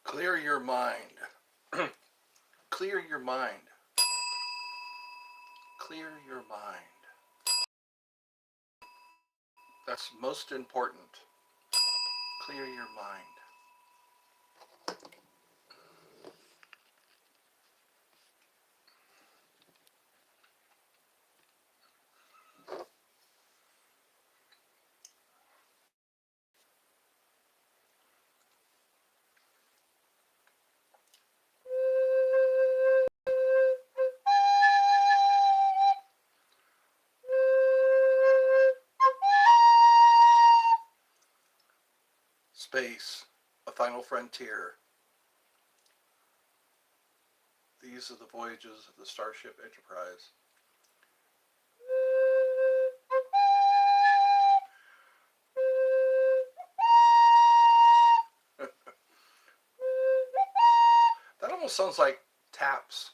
Clear your mind. Clear your mind. Clear your mind. That's most important. Clear your mind. Space, a final frontier. These are the voyages of the Starship Enterprise. That almost sounds like taps.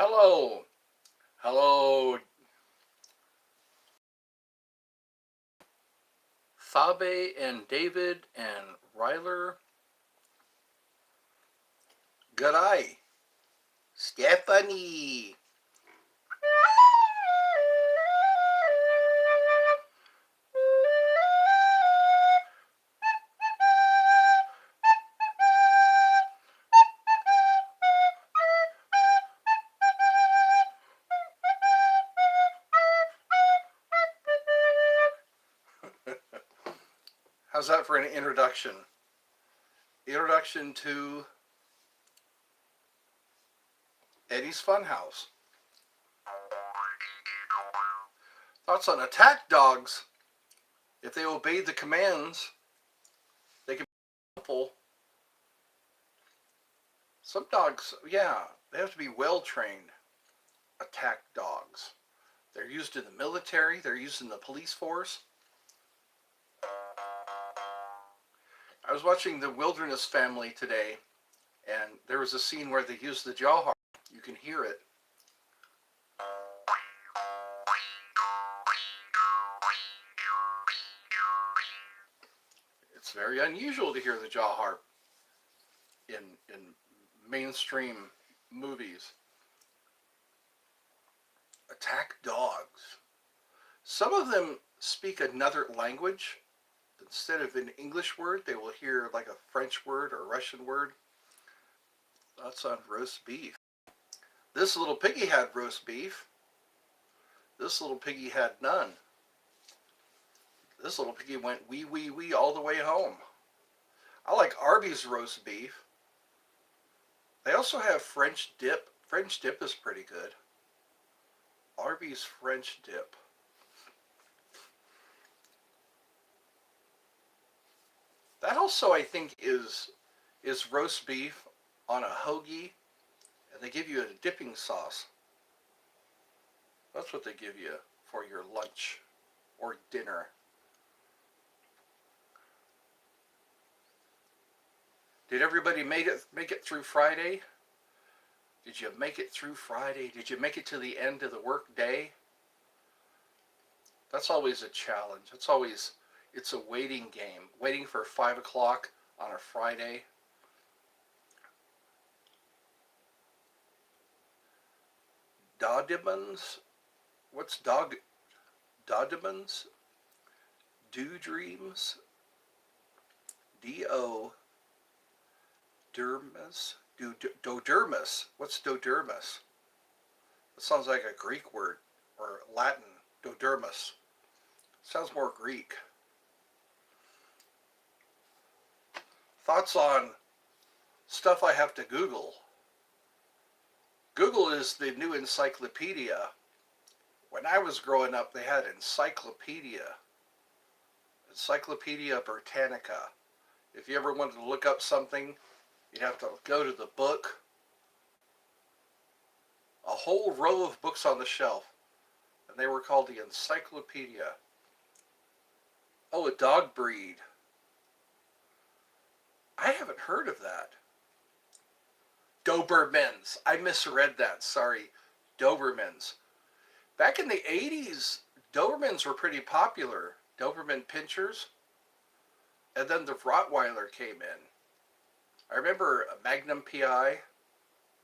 Hello. Hello. Fabe and David and Ryler. Good eye. Stephanie. How's that for an introduction? Introduction to Eddie's Funhouse. Thoughts on attack dogs. If they obey the commands, they can be helpful. Some dogs, yeah, they have to be well trained. Attack dogs. They're used in the military. They're used in the police force. I was watching The Wilderness Family today, and there was a scene where they used the jaw harp. You can hear it. It's very unusual to hear the jaw harp in mainstream movies. Attack dogs. Some of them speak another language. Instead of an English word, they will hear like a French word or a Russian word. That's on roast beef. This little piggy had roast beef. This little piggy had none. This little piggy went wee wee wee all the way home. I like Arby's roast beef. They also have French dip. French dip is pretty good. Arby's French dip. That also, I think, is roast beef on a hoagie, and they give you a dipping sauce. That's what they give you for your lunch or dinner. Did everybody make it through Friday? Did you make it through Friday? Did you make it to the end of the work day? That's always a challenge. It's a waiting game. Waiting for 5 o'clock on a Friday. Dodemons. What's Dodemons? Do dreams. Do dermis. Dodermis. What's dodermis? That sounds like a Greek word or Latin. Dodermis. Sounds more Greek. Thoughts on stuff I have to Google. Google is the new encyclopedia. When I was growing up, they had Encyclopedia Britannica. If you ever wanted to look up something, you'd have to go to the book. A whole row of books on the shelf, and they were called the Encyclopedia. Oh, a dog breed. I haven't heard of that. Dobermans. I misread that. Sorry. Dobermans. Back in the 80s, Dobermans were pretty popular. Doberman Pinschers. And then the Rottweiler came in. I remember Magnum PI.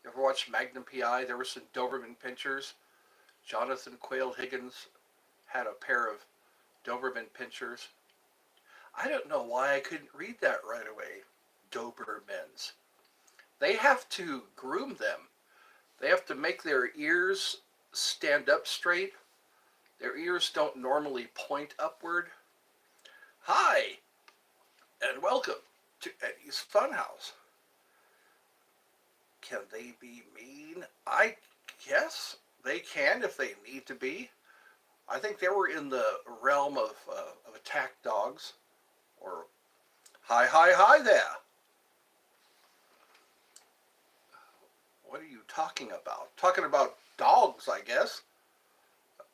You ever watched Magnum PI? There were some Doberman Pinschers. Jonathan Quayle Higgins had a pair of Doberman Pinschers. I don't know why I couldn't read that right away. Dobermans. They have to groom them. They have to make their ears stand up straight. Their ears don't normally point upward. Hi, and welcome to Eddie's Funhouse. Can they be mean? I guess they can if they need to be. I think they were in the realm of attack dogs. Or, hi there. What are you talking about? Talking about dogs, I guess.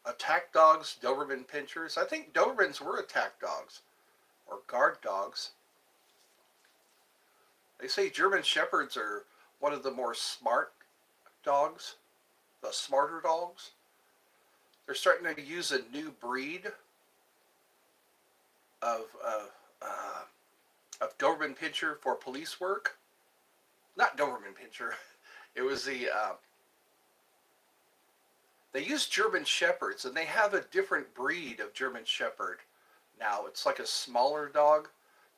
Attack dogs, Doberman Pinschers. I think Dobermans were attack dogs. Or guard dogs. They say German Shepherds are one of the more smart dogs. The smarter dogs. They're starting to use a new breed of Doberman Pinscher for police work. Not Doberman Pinscher. It was they use German Shepherds, and they have a different breed of German Shepherd now. It's like a smaller dog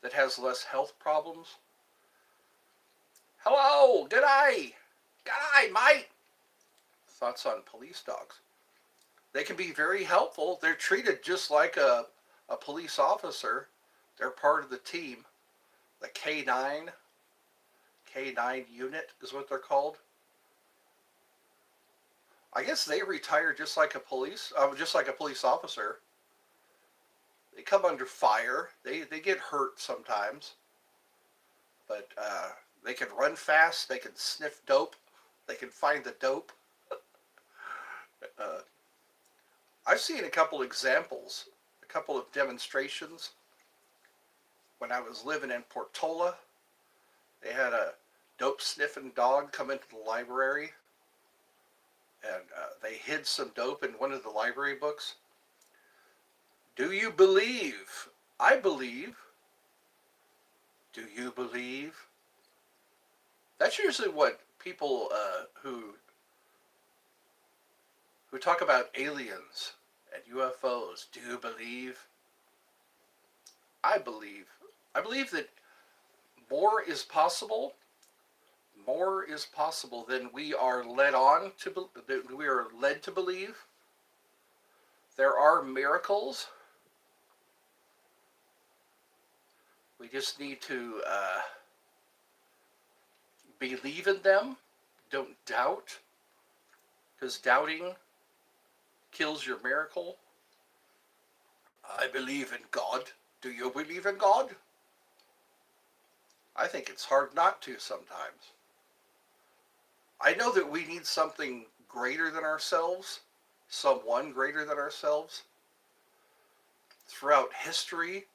that has less health problems. Hello, g'day, mate. Thoughts on police dogs? They can be very helpful. They're treated just like a police officer. They're part of the team. The K9 unit is what they're called. I guess they retire just like a police officer. They come under fire. They get hurt sometimes, but they can run fast. They can sniff dope. They can find the dope. I've seen a couple examples, a couple of demonstrations. When I was living in Portola, they had a dope sniffing dog come into the library, and they hid some dope in one of the library books. Do you believe? I believe. Do you believe? That's usually what people who talk about aliens and UFOs. Do you believe? I believe. I believe that more is possible. More is possible than we are led to believe. There are miracles. We just need to believe in them. Don't doubt, because doubting kills your miracle. I believe in God. Do you believe in God? I think it's hard not to sometimes. I know that we need something greater than ourselves, someone greater than ourselves. Throughout history,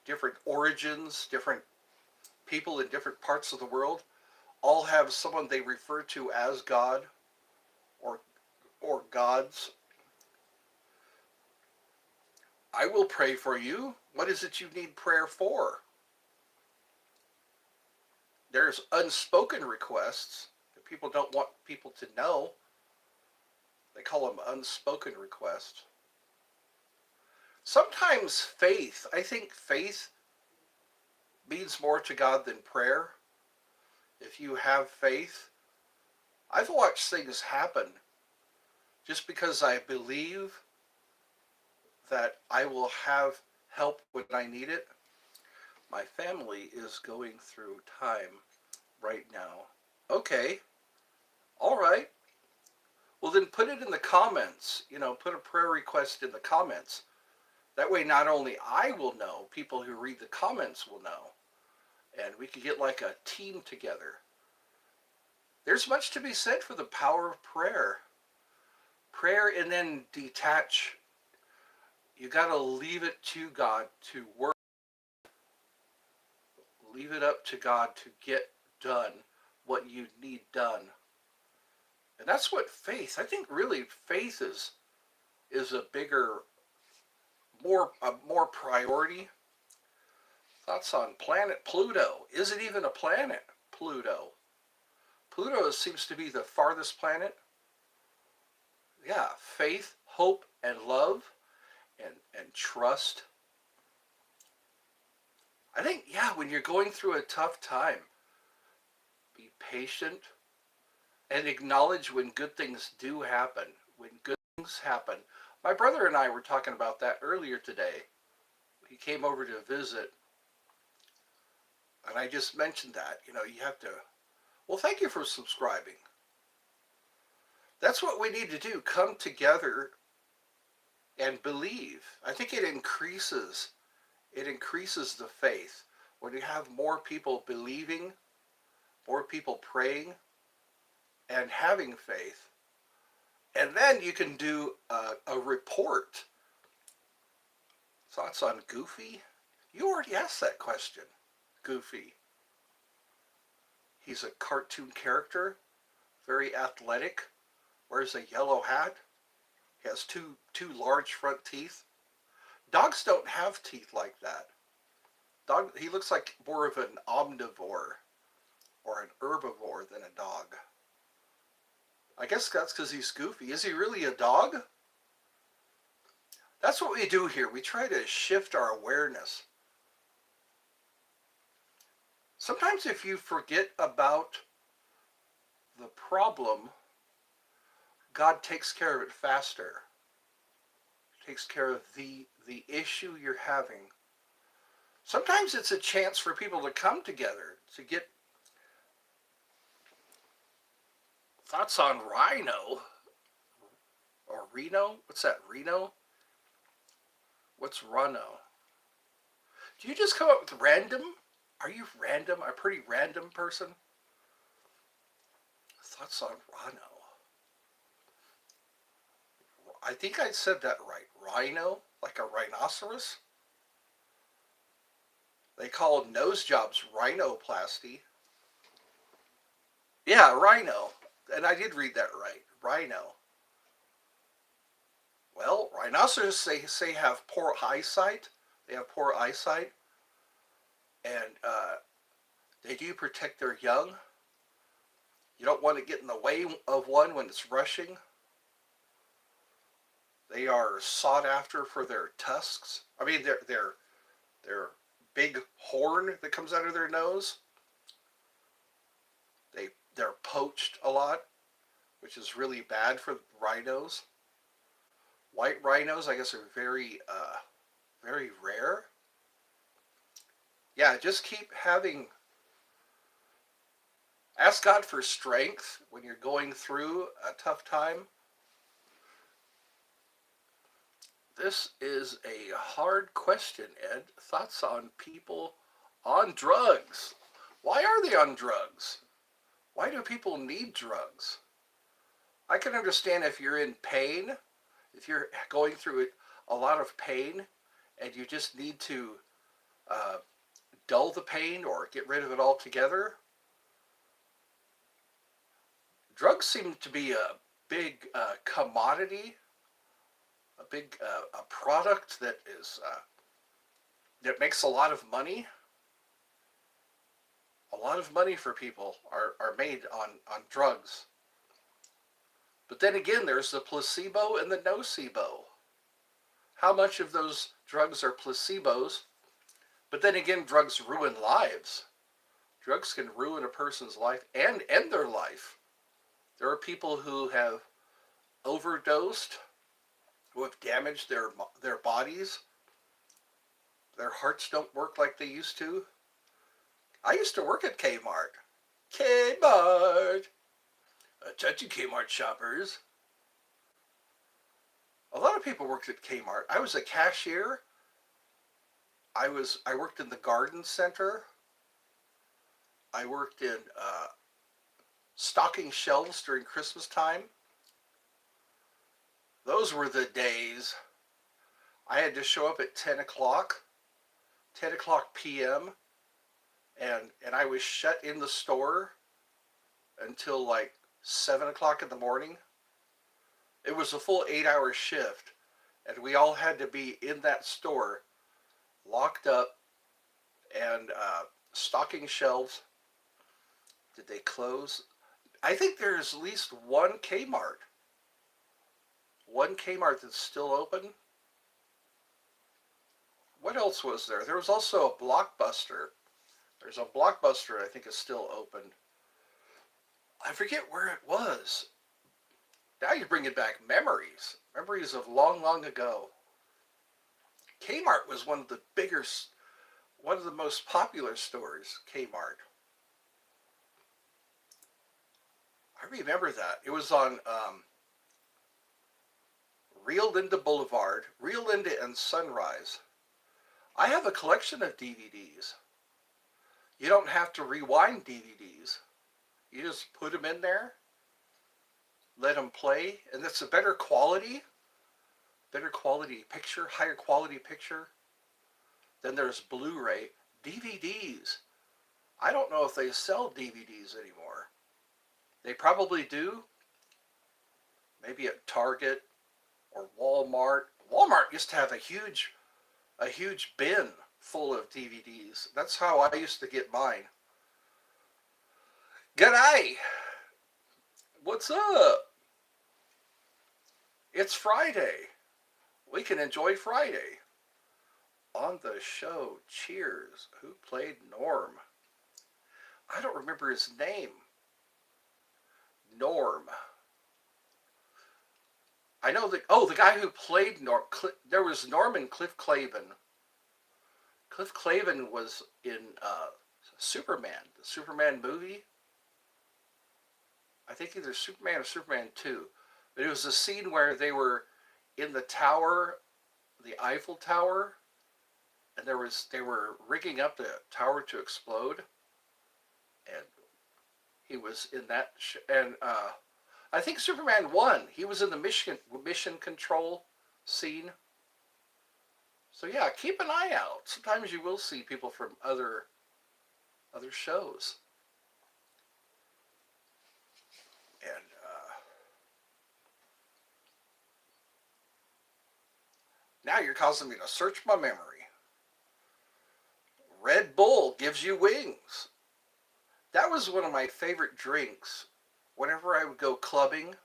different origins, different people in different parts of the world all have someone they refer to as God or gods. I will pray for you. What is it you need prayer for? There's unspoken requests. that people don't want people to know. They call them unspoken requests. Sometimes faith, I think faith means more to God than prayer. If you have faith, I've watched things happen just because I believe that I will have help when I need it. My family is going through time right now. Okay, all right. Well, then put it in the comments. Put a prayer request in the comments. That way, not only I will know, people who read the comments will know. And we could get like a team together. There's much to be said for the power of prayer. Prayer and then detach. You got to leave it to God to work. Leave it up to God to get done what you need done. And that's what faith, I think really faith is a bigger, more priority. Thoughts on planet Pluto. Is it even a planet, Pluto? Pluto seems to be the farthest planet. Yeah, faith, hope, and love, and trust. I think, yeah, when you're going through a tough time, be patient and acknowledge when good things do happen. When good things happen. My brother and I were talking about that earlier today. He came over to visit, and I just mentioned that. You have to, well, thank you for subscribing. That's what we need to do. Come together and believe. I think it increases the faith when you have more people believing, more people praying, and having faith. And then you can do a report. Thoughts on Goofy? You already asked that question. Goofy. He's a cartoon character, very athletic, wears a yellow hat. He has two large front teeth. Dogs don't have teeth like that. He looks like more of an omnivore or an herbivore than a dog. I guess that's because he's goofy. Is he really a dog? That's what we do here. We try to shift our awareness. Sometimes if you forget about the problem, God takes care of it faster. Takes care of the issue you're having. Sometimes it's a chance for people to come together to get thoughts on Rhino or Reno. What's that? Reno? What's Rhino? Do you just come up with random? Are you random? A pretty random person? Thoughts on Rhino. I think I said that right. Rhino? Like a rhinoceros? They call nose jobs rhinoplasty. Yeah, rhino. And I did read that right. Rhino. Well, rhinoceros, they say, have poor eyesight. They have poor eyesight. And they do protect their young. You don't want to get in the way of one when it's rushing. They are sought after for their tusks. I mean, their big horn that comes out of their nose. They're poached a lot, which is really bad for rhinos. White rhinos, I guess, are very rare. Yeah, just keep ask God for strength when you're going through a tough time. This is a hard question, Ed. Thoughts on people on drugs? Why are they on drugs? Why do people need drugs? I can understand if you're in pain, if you're going through a lot of pain and you just need to dull the pain or get rid of it altogether. Drugs seem to be a big commodity, a big a product that makes a lot of money. A A lot of money for people are made on drugs. But then again, there's the placebo and the nocebo. How much of those drugs are placebos? But then again, drugs ruin lives. Drugs can ruin a person's life and end their life. There are people who have overdosed, who have damaged their bodies. Their hearts don't work like they used to. I used to work at Kmart. Kmart! Attention Kmart shoppers. A lot of people worked at Kmart. I was a cashier. I worked in the garden center. I worked in stocking shelves during Christmas time. Those were the days. I had to show up at 10 o'clock p.m. And I was shut in the store until like 7 o'clock in the morning. It was a full 8-hour shift, and we all had to be in that store, locked up, and stocking shelves. Did they close? I think there's at least one Kmart. One Kmart that's still open. What else was there? There was also a Blockbuster. There's a Blockbuster I think is still open. I forget where it was. Now you're bringing back memories. Memories of long, long ago. Kmart was one of the most popular stores, Kmart. I remember that. It was on Rio Linda Boulevard, Rio Linda and Sunrise. I have a collection of DVDs. You don't have to rewind DVDs. You just put them in there, let them play, and it's a better quality picture, higher quality picture. Then there's Blu-ray. DVDs. I don't know if they sell DVDs anymore. They probably do. Maybe at Target or Walmart. Walmart used to have a huge bin full of DVDs. That's how I used to get mine. G'day! What's up? It's Friday. We can enjoy Friday. On the show, cheers. Who played Norm? I don't remember his name. Norm. I know the guy who played Norm. There was Norm and Cliff Clavin. Cliff Clavin was in Superman, the Superman movie. I think either Superman or Superman 2. But it was a scene where they were in the tower, the Eiffel Tower, and they were rigging up the tower to explode, and he was in that. And I think Superman 1. He was in the mission control scene. So yeah, keep an eye out. Sometimes you will see people from other shows. And now you're causing me to search my memory. Red Bull gives you wings. That was one of my favorite drinks. Whenever I would go clubbing,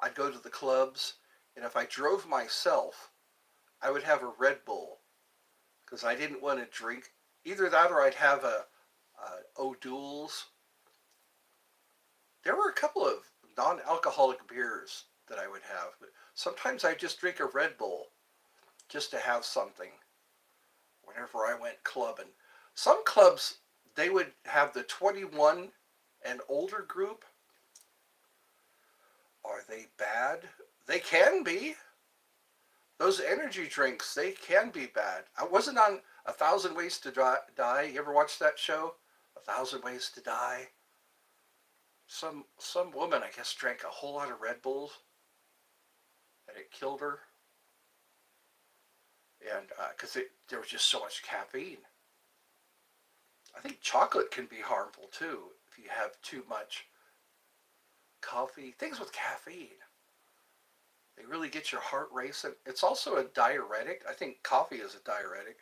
I'd go to the clubs, and if I drove myself, I would have a Red Bull because I didn't want to drink. Either that or I'd have a O'Doul's. There were a couple of non-alcoholic beers that I would have, but sometimes I just drink a Red Bull just to have something whenever I went clubbing. Some clubs, they would have the 21 and older group. Are they bad? They can be. Those energy drinks, they can be bad. I wasn't on 1,000 Ways to Die. You ever watch that show? 1,000 Ways to Die. Some woman, I guess, drank a whole lot of Red Bulls, and it killed her. And because there was just so much caffeine. I think chocolate can be harmful too if you have too much coffee. Things with caffeine, they really get your heart racing. It's also a diuretic. I think coffee is a diuretic.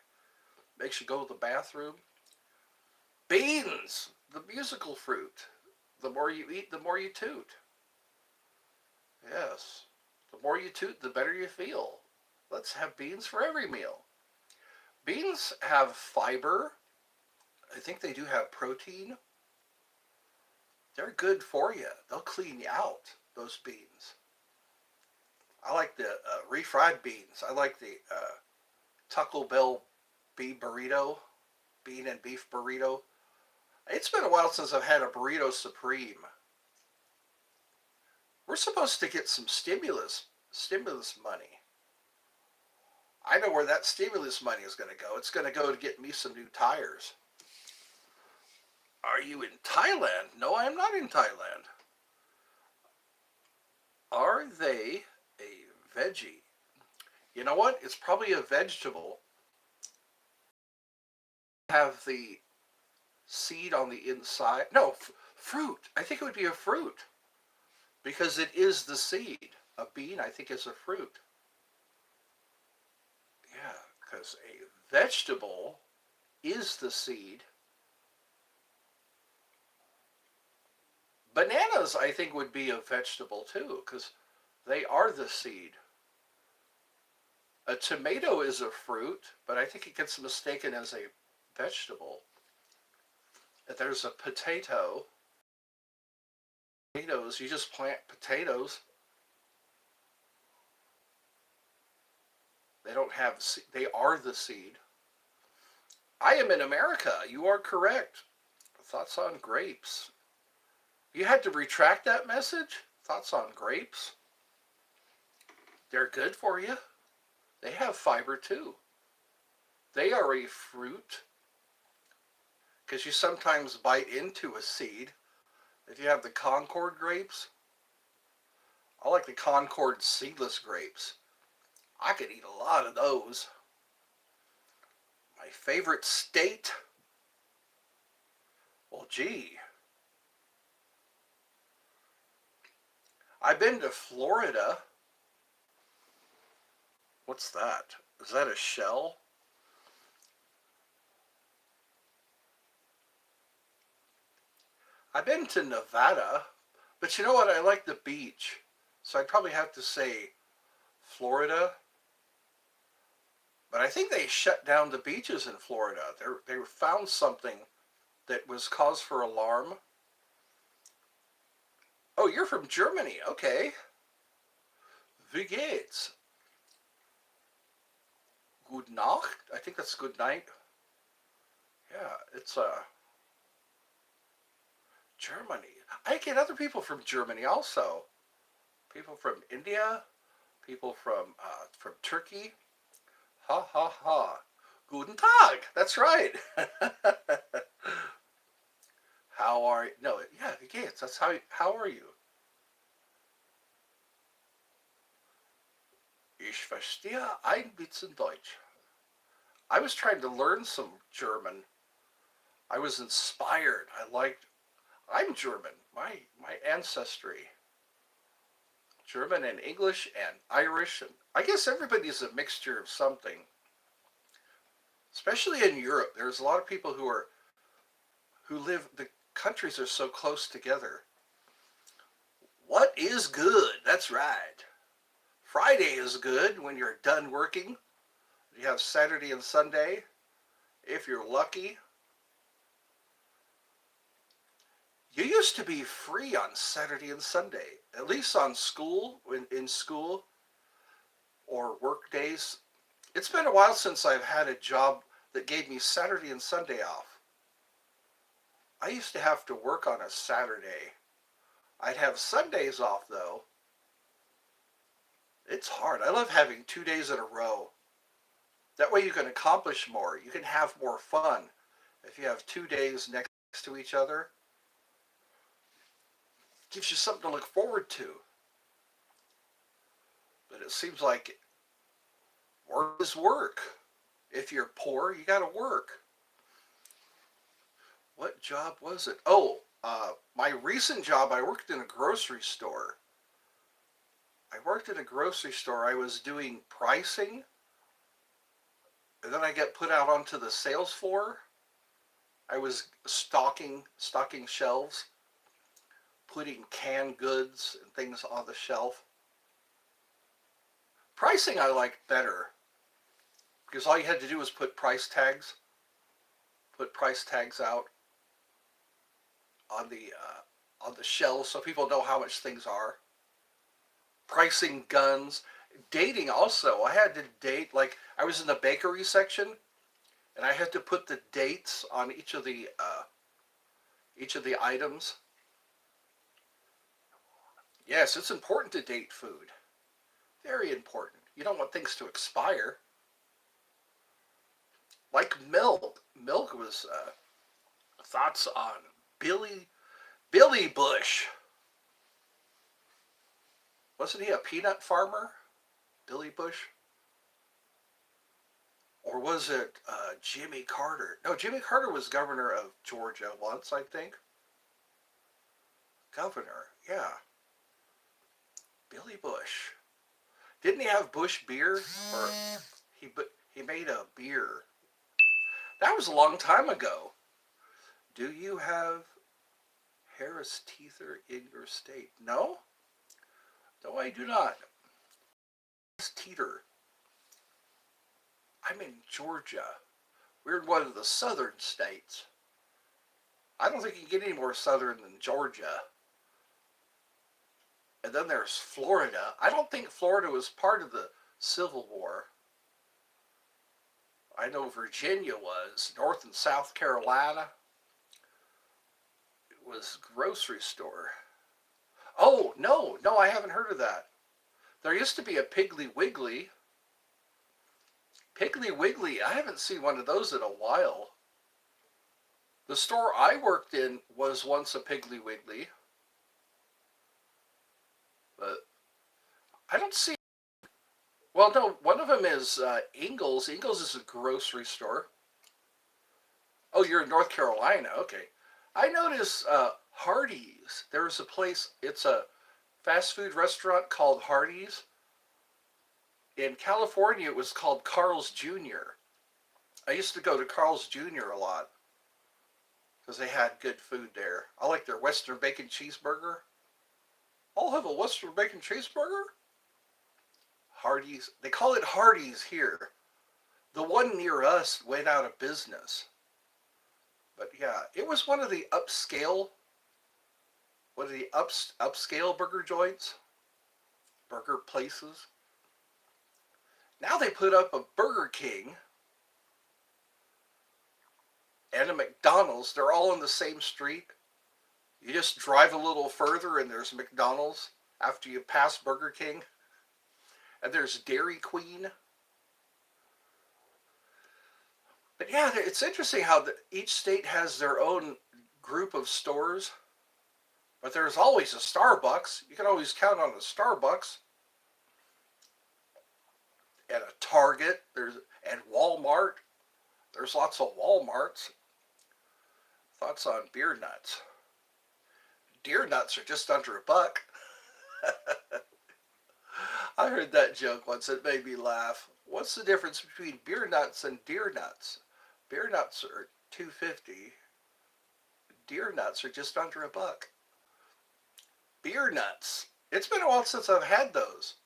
Makes you go to the bathroom. Beans, the musical fruit. The more you eat, the more you toot. Yes. The more you toot, the better you feel. Let's have beans for every meal. Beans have fiber. I think they do have protein. They're good for you. They'll clean you out, those beans. I like the refried beans. I like the Taco Bell beef burrito, bean and beef burrito. It's been a while since I've had a burrito supreme. We're supposed to get some stimulus money. I know where that stimulus money is going to go. It's going to go to get me some new tires. Are you in Thailand? No, I am not in Thailand. Are they a veggie? You know what? It's probably a vegetable. Have the seed on the inside. No, fruit. I think it would be a fruit because it is the seed. A bean, I think, is a fruit. Yeah, because a vegetable is the seed. Bananas, I think, would be a vegetable too because they are the seed. A tomato is a fruit, but I think it gets mistaken as a vegetable. If there's a potato, potatoes, you just plant potatoes. They don't have, they are the seed. I am in America. You are correct. Thoughts on grapes? You had to retract that message? Thoughts on grapes? They're good for you. They have fiber too. They are a fruit because you sometimes bite into a seed. If you have the Concord grapes, I like the Concord seedless grapes. I could eat a lot of those. My favorite state? Well, gee. I've been to Florida. What's that? Is that a shell? I've been to Nevada, but you know what? I like the beach. So I'd probably have to say Florida. But I think they shut down the beaches in Florida. They found something that was cause for alarm. Oh, you're from Germany. Okay. Wie geht's? Gute Nacht? I think that's good night. Yeah, it's Germany. I get other people from Germany also. People from India, people from Turkey. Ha ha ha. Guten Tag. That's right. How are you? No, yeah, wie geht's? That's how are you? Ich verstehe ein bisschen Deutsch. I was trying to learn some German. I was inspired. I'm German. My ancestry. German and English and Irish and I guess everybody's a mixture of something. Especially in Europe, there's a lot of people who live the countries are so close together. What is good? That's right. Friday is good when you're done working. You have Saturday and Sunday. If you're lucky, you used to be free on Saturday and Sunday, at least on school, in school or work days. It's been a while since I've had a job that gave me Saturday and Sunday off. I used to have to work on a Saturday. I'd have Sundays off though. It's hard. I love having 2 days in a row. That way you can accomplish more. You can have more fun. If you have 2 days next to each other, it gives you something to look forward to. But it seems like work is work. If you're poor, you got to work. What job was it? Oh, my recent job, I worked in a grocery store. I worked in a grocery store. I was doing pricing, and then I get put out onto the sales floor. I was stocking shelves, putting canned goods and things on the shelf. Pricing I liked better because all you had to do was put price tags out on the shelves so people know how much things are. Pricing guns, dating also. I had to date like I was in the bakery section and I had to put the dates on each of the items. Yes, it's important to date food. Very important. You don't want things to expire. Like milk. Milk was thoughts on Billy Billy Bush. Wasn't he a peanut farmer? Billy Bush? Or was it Jimmy Carter? No, Jimmy Carter was governor of Georgia once, I think. Governor, yeah. Billy Bush. Didn't he have Bush beer? Or he he made a beer. That was a long time ago. Do you have Harris Teeter in your state? No? No, I do not. Harris Teeter. I'm in Georgia. We're in one of the southern states. I don't think you can get any more southern than Georgia. And then there's Florida. I don't think Florida was part of the Civil War. I know Virginia was. North and South Carolina was grocery store. Oh, no, I haven't heard of that. There used to be a Piggly Wiggly. Piggly Wiggly, I haven't seen one of those in a while. The store I worked in was once a Piggly Wiggly. But I don't see. Well, no, one of them is Ingles. Ingles is a grocery store. Oh, you're in North Carolina. Okay. I noticed Hardee's. There's a place, it's a fast food restaurant called Hardee's. In California, it was called Carl's Jr. I used to go to Carl's Jr. a lot because they had good food there. I like their Western bacon cheeseburger. I'll have a Western bacon cheeseburger. Hardee's. They call it Hardee's here. The one near us went out of business. But yeah, it was one of the upscale burger joints, burger places. Now they put up a Burger King and a McDonald's. They're all on the same street. You just drive a little further and there's McDonald's after you pass Burger King. And there's Dairy Queen. But yeah, it's interesting how each state has their own group of stores. But there's always a Starbucks. You can always count on a Starbucks. And a Target. And Walmart. There's lots of Walmarts. Thoughts on beer nuts? Deer nuts are just under $1. I heard that joke once. It made me laugh. What's the difference between beer nuts and deer nuts? Beer nuts are $2.50. Deer nuts are just under $1. Beer nuts. It's been a while since I've had those.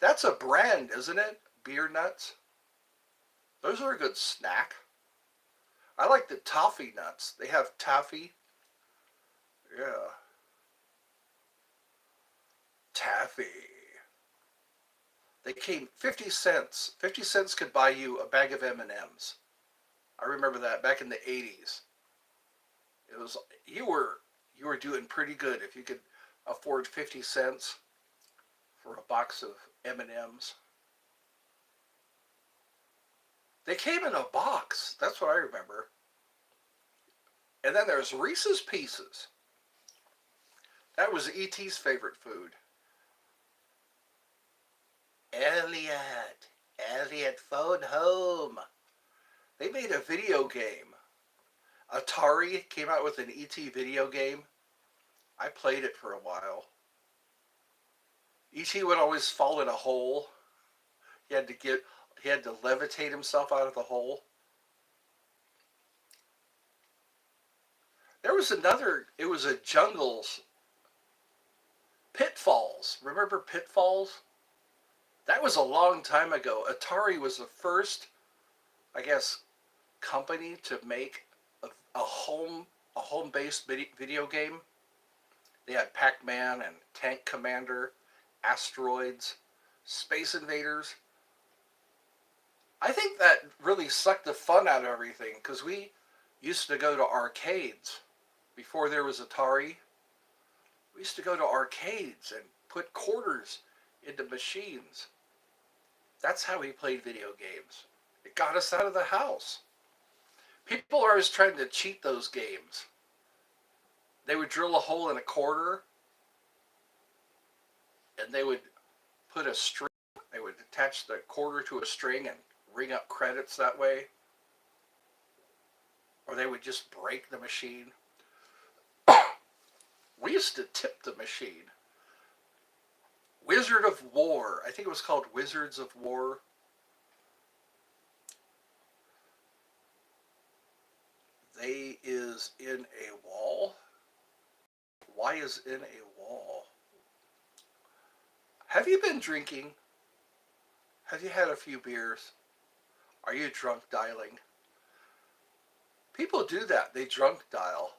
That's a brand, isn't it? Beer nuts. Those are a good snack. I like the toffee nuts. They have taffy. Yeah. Taffy. They came 50 cents. 50 cents could buy you a bag of M&Ms. I remember that back in the 80s. It was you were doing pretty good if you could afford 50 cents for a box of M&Ms. They came in a box. That's what I remember. And then there's Reese's Pieces. That was E.T.'s favorite food. Elliot, phone home. They made a video game. Atari came out with an E.T. video game. I played it for a while. E.T. would always fall in a hole. He had to levitate himself out of the hole. was another, it was a jungles, Pitfalls. Remember Pitfalls? That was a long time ago. Atari was the first, I guess, company to make a home a home-based video game. They had Pac-Man and Tank Commander, Asteroids, Space Invaders. I think that really sucked the fun out of everything because we used to go to arcades before there was Atari. We used to go to arcades and put quarters into machines. That's how we played video games. It got us out of the house. People are always trying to cheat those games. They would drill a hole in a quarter and they would put a string, they would attach the quarter to a string and ring up credits that way. Or they would just break the machine. We used to tip the machine. Wizard of War. I think it was called Wizards of War. They is in a wall. Why is in a wall? Have you been drinking? Have you had a few beers? Are you drunk dialing? People do that. They drunk dial.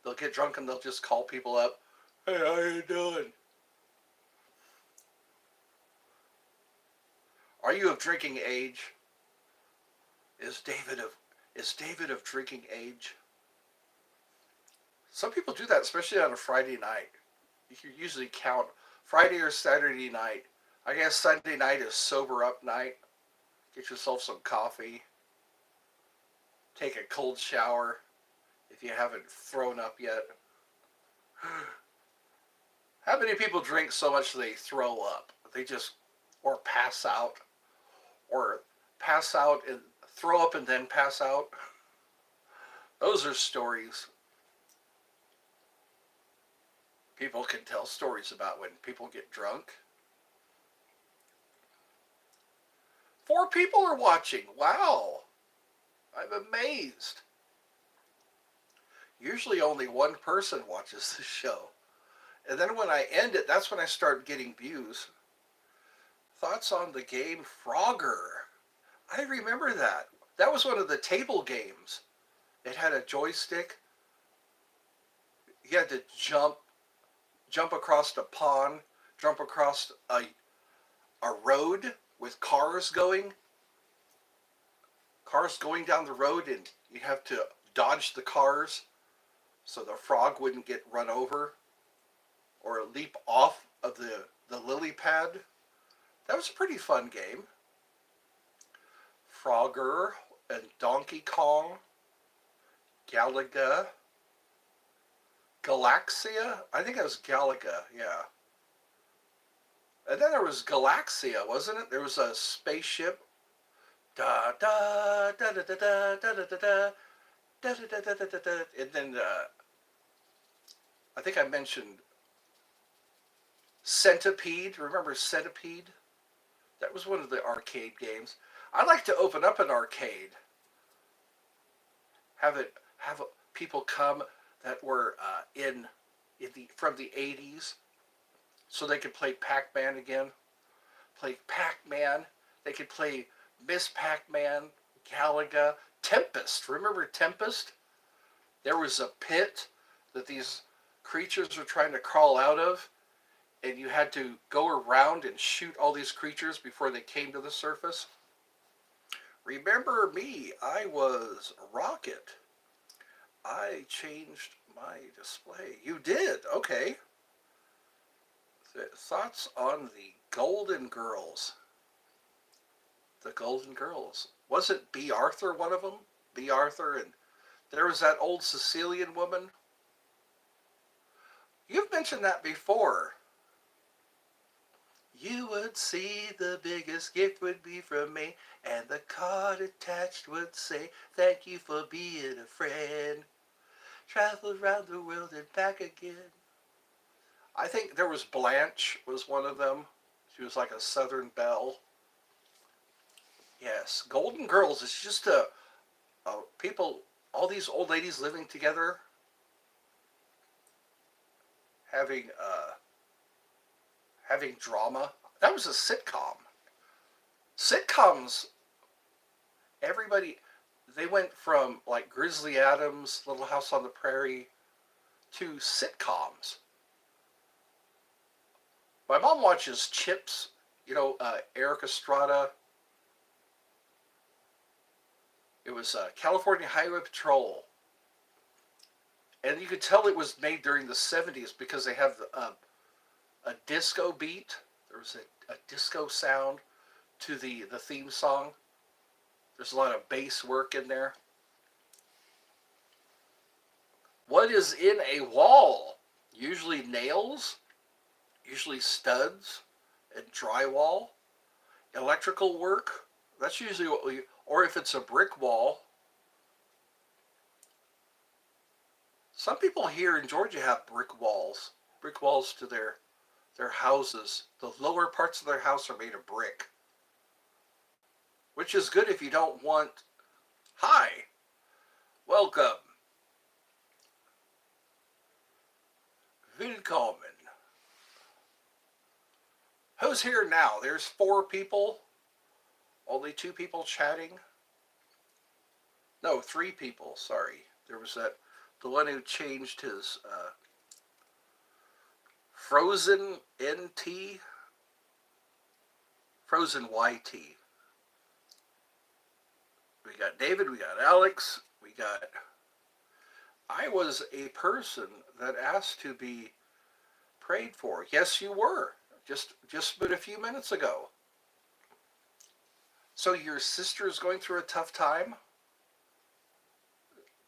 They'll get drunk and they'll just call people up. Hey, how you doing? Are you of drinking age? Is David of drinking age? Some people do that, especially on a Friday night. You can usually count Friday or Saturday night. I guess Sunday night is sober up night. Get yourself some coffee. Take a cold shower if you haven't thrown up yet. How many people drink so much they throw up? They just, or pass out, or pass out and throw up and then pass out. Those are stories. People can tell stories about when people get drunk. 4 people are watching. Wow. I'm amazed. Usually only one person watches the show. And then when I end it, that's when I start getting views. Thoughts on the game Frogger. I remember that. That was one of the table games. It had a joystick. You had to jump across a pond, jump across a road with cars going down the road, and you have to dodge the cars so the frog wouldn't get run over or leap off of the lily pad. That was a pretty fun game. Frogger and Donkey Kong, Galaga, Galaxia. I think it was Galaga, yeah. And then there was Galaxia, wasn't it? There was a spaceship. Da da da da da da da da da da da da da da. And then I think I mentioned Centipede. Remember Centipede? That was one of the arcade games. I'd like to open up an arcade. Have people come that were from the 80s, so they could play Pac-Man again. Play Pac-Man. They could play Miss Pac-Man, Galaga, Tempest. Remember Tempest? There was a pit that these creatures were trying to crawl out of, and you had to go around and shoot all these creatures before they came to the surface. Remember me, I was Rocket. I changed my display. You did, okay. Thoughts on the Golden Girls? The Golden Girls. Wasn't B. Arthur one of them? B. Arthur, and there was that old Sicilian woman. You've mentioned that before. You would see the biggest gift would be from me, and the card attached would say, thank you for being a friend. Travel around the world and back again. I think there was Blanche was one of them. She was like a Southern belle. Yes, Golden Girls is just people, all these old ladies living together. having having drama. That was a sitcom. Sitcoms, everybody, they went from like Grizzly Adams, Little House on the Prairie, to sitcoms. My mom watches Chips, Eric Estrada. It was California Highway Patrol. And you could tell it was made during the 70s because they have a disco beat. There was a disco sound to the theme song. There's a lot of bass work in there. What is in a wall? Usually nails, usually studs and drywall. Electrical work, that's usually what we, or if it's a brick wall. Some people here in Georgia have brick walls to their houses. The lower parts of their house are made of brick, which is good if you don't want. Hi, welcome, willkommen. Who's here now? There's 4 people. Only 2 people chatting. No, 3 people. Sorry, there was the one who changed his frozen NT, frozen YT. We got David, we got Alex, we got... I was a person that asked to be prayed for. Yes, you were. Just but a few minutes ago. So your sister is going through a tough time?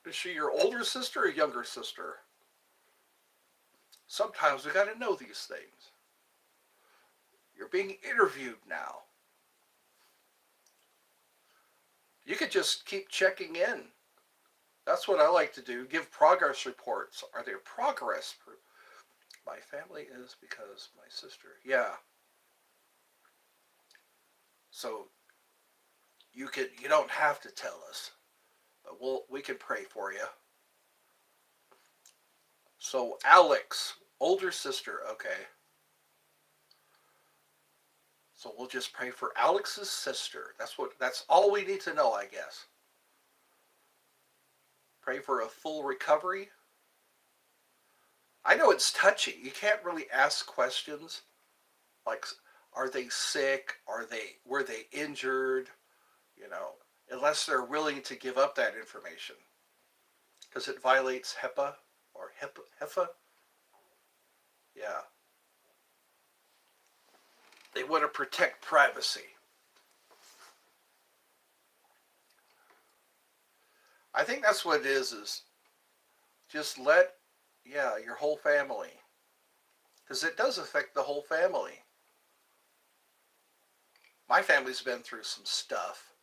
Is she your older sister or younger sister? Sometimes we got to know these things. You're being interviewed now. You could just keep checking in. That's what I like to do. Give progress reports. Are there progress? My family is because my sister. Yeah. So you don't have to tell us, but we can pray for you. So Alex, older sister, okay. So we'll just pray for Alex's sister. That's all we need to know, I guess. Pray for a full recovery. I know it's touchy. You can't really ask questions like, are they sick? Were they injured? Unless they're willing to give up that information, because it violates HEPA or HEPA. Yeah. They want to protect privacy. I think that's what it is just let, your whole family, because it does affect the whole family. My family's been through some stuff,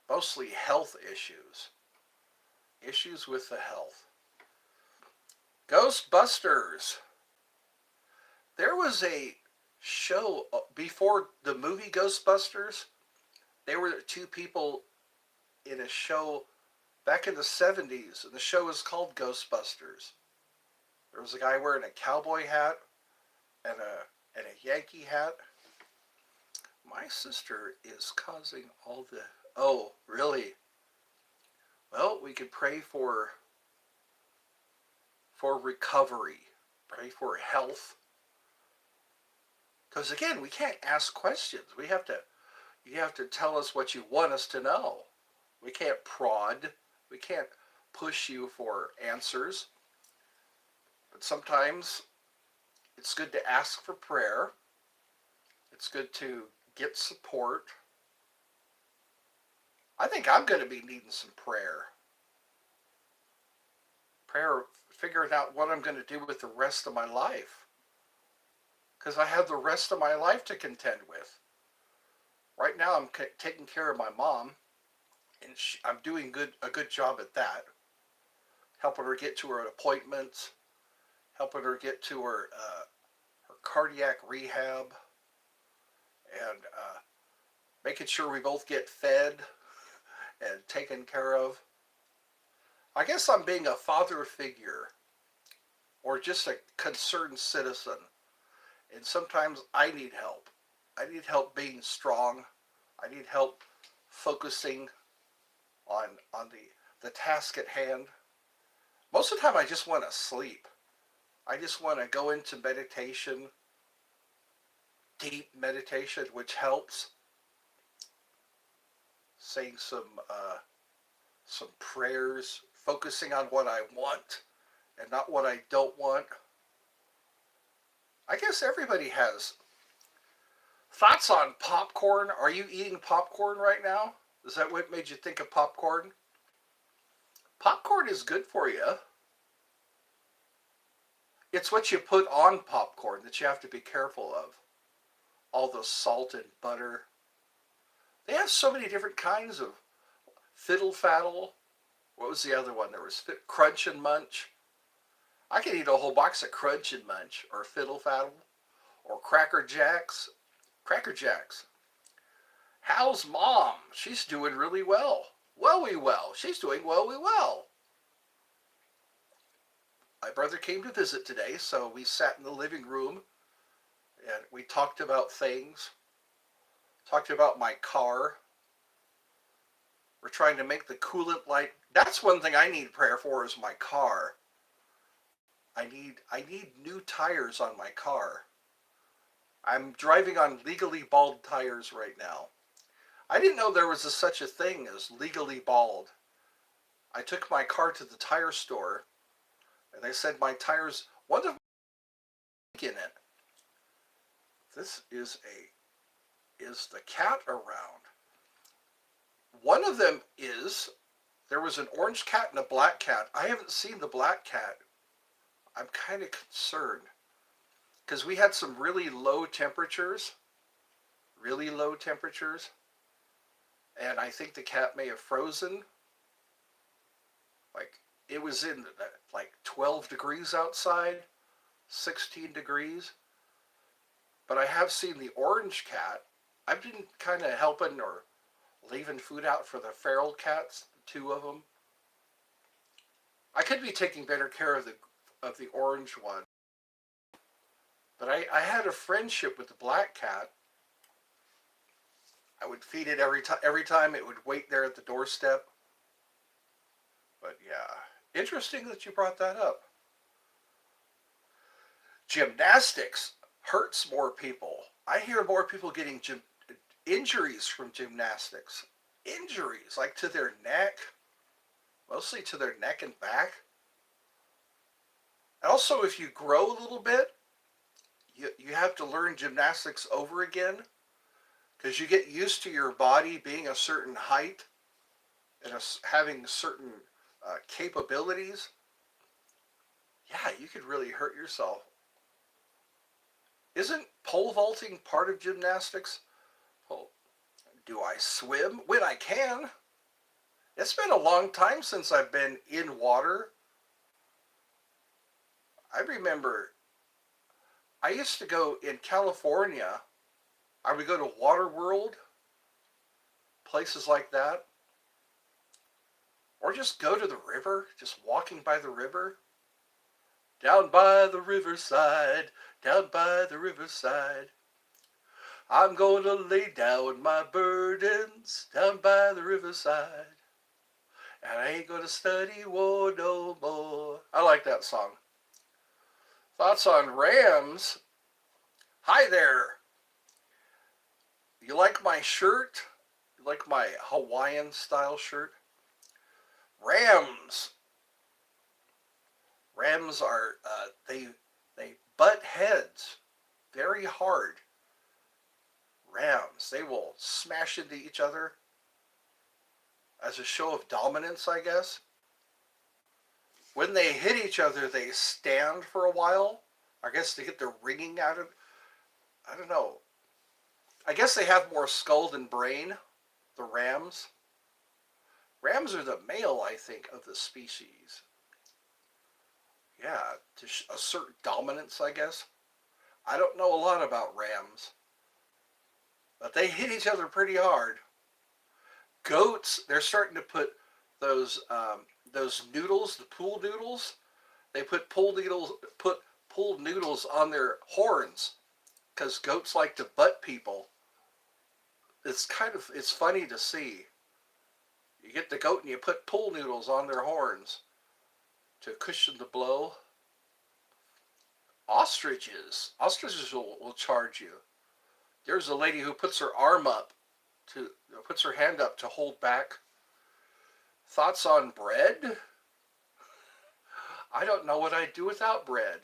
mostly health issues with the health. Ghostbusters. There was a show before the movie Ghostbusters. There were 2 people in a show back in the 70s, and the show was called Ghostbusters. There was a guy wearing a cowboy hat and a Yankee hat. My sister is causing all the... Oh, really? Well, we could pray for recovery. Pray for health. Because again, we can't ask questions. You have to tell us what you want us to know. We can't prod. We can't push you for answers. But sometimes it's good to ask for prayer. It's good to get support. I think I'm going to be needing some prayer. Prayer, figuring out what I'm going to do with the rest of my life. Because I have the rest of my life to contend with. Right now I'm taking care of my mom, and I'm doing a good job at that. Helping her get to her appointments, helping her get to her cardiac rehab, and making sure we both get fed and taken care of. I guess I'm being a father figure or just a concerned citizen. And sometimes I need help. I need help being strong. I need help focusing on the task at hand. Most of the time I just want to sleep. I just want to go into meditation, deep meditation, which helps. Saying some prayers, focusing on what I want and not what I don't want. I guess everybody has thoughts on popcorn. Are you eating popcorn right now? Is that what made you think of popcorn? Popcorn is good for you. It's what you put on popcorn that you have to be careful of. All the salt and butter. They have so many different kinds of fiddle faddle. What was the other one? There was crunch and munch. I could eat a whole box of crunch and munch, or fiddle faddle, or cracker jacks. Cracker jacks. How's mom? She's doing really well. Well. She's doing well. My brother came to visit today, so we sat in the living room and we talked about things. Talked about my car. We're trying to make the coolant light. That's one thing I need prayer for is my car. I need new tires on my car. I'm driving on legally bald tires right now. I didn't know there was such a thing as legally bald. I took my car to the tire store and they said my tires, one of them in it. This is the cat around? One of them there was an orange cat and a black cat. I haven't seen the black cat. I'm kind of concerned because we had some really low temperatures, and I think the cat may have frozen. Like it was in like 12 degrees outside, 16 degrees. But I have seen the orange cat. I've been kind of helping or leaving food out for the feral cats, the two of them. I could be taking better care of the orange one. But I had a friendship with the black cat. I would feed it every time it would wait there at the doorstep. But yeah, interesting that you brought that up. Gymnastics hurts more people. I hear more people getting injuries from gymnastics. Injuries, like to their neck, mostly to their neck and back. Also, if you grow a little bit, you have to learn gymnastics over again because you get used to your body being a certain height and having certain capabilities. Yeah, you could really hurt yourself. Isn't pole vaulting part of gymnastics? Well, do I swim? When I can. It's been a long time since I've been in water. I remember I used to go in California. I would go to Water World, places like that. Or just go to the river, just walking by the river. Down by the riverside, down by the riverside. I'm going to lay down my burdens down by the riverside. And I ain't going to study war no more. I like that song. Thoughts on Rams? Hi there. You like my shirt? You like my Hawaiian style shirt? Rams. Rams are, they butt heads very hard. Rams, they will smash into each other as a show of dominance, I guess. When they hit each other, they stand for a while. I guess to get the ringing out of, I don't know. I guess they have more skull than brain, the rams. Rams are the male, I think, of the species. Yeah, to assert dominance, I guess. I don't know a lot about rams, but they hit each other pretty hard. Goats, they're starting to put those noodles, the pool noodles, They put pooled noodles on their horns because goats like to butt people. It's funny to see. You get the goat and you put pool noodles on their horns to cushion the blow. Ostriches will charge you. There's a lady who puts her arm up to puts her hand up to hold back. Thoughts on bread? I don't know what I'd do without bread.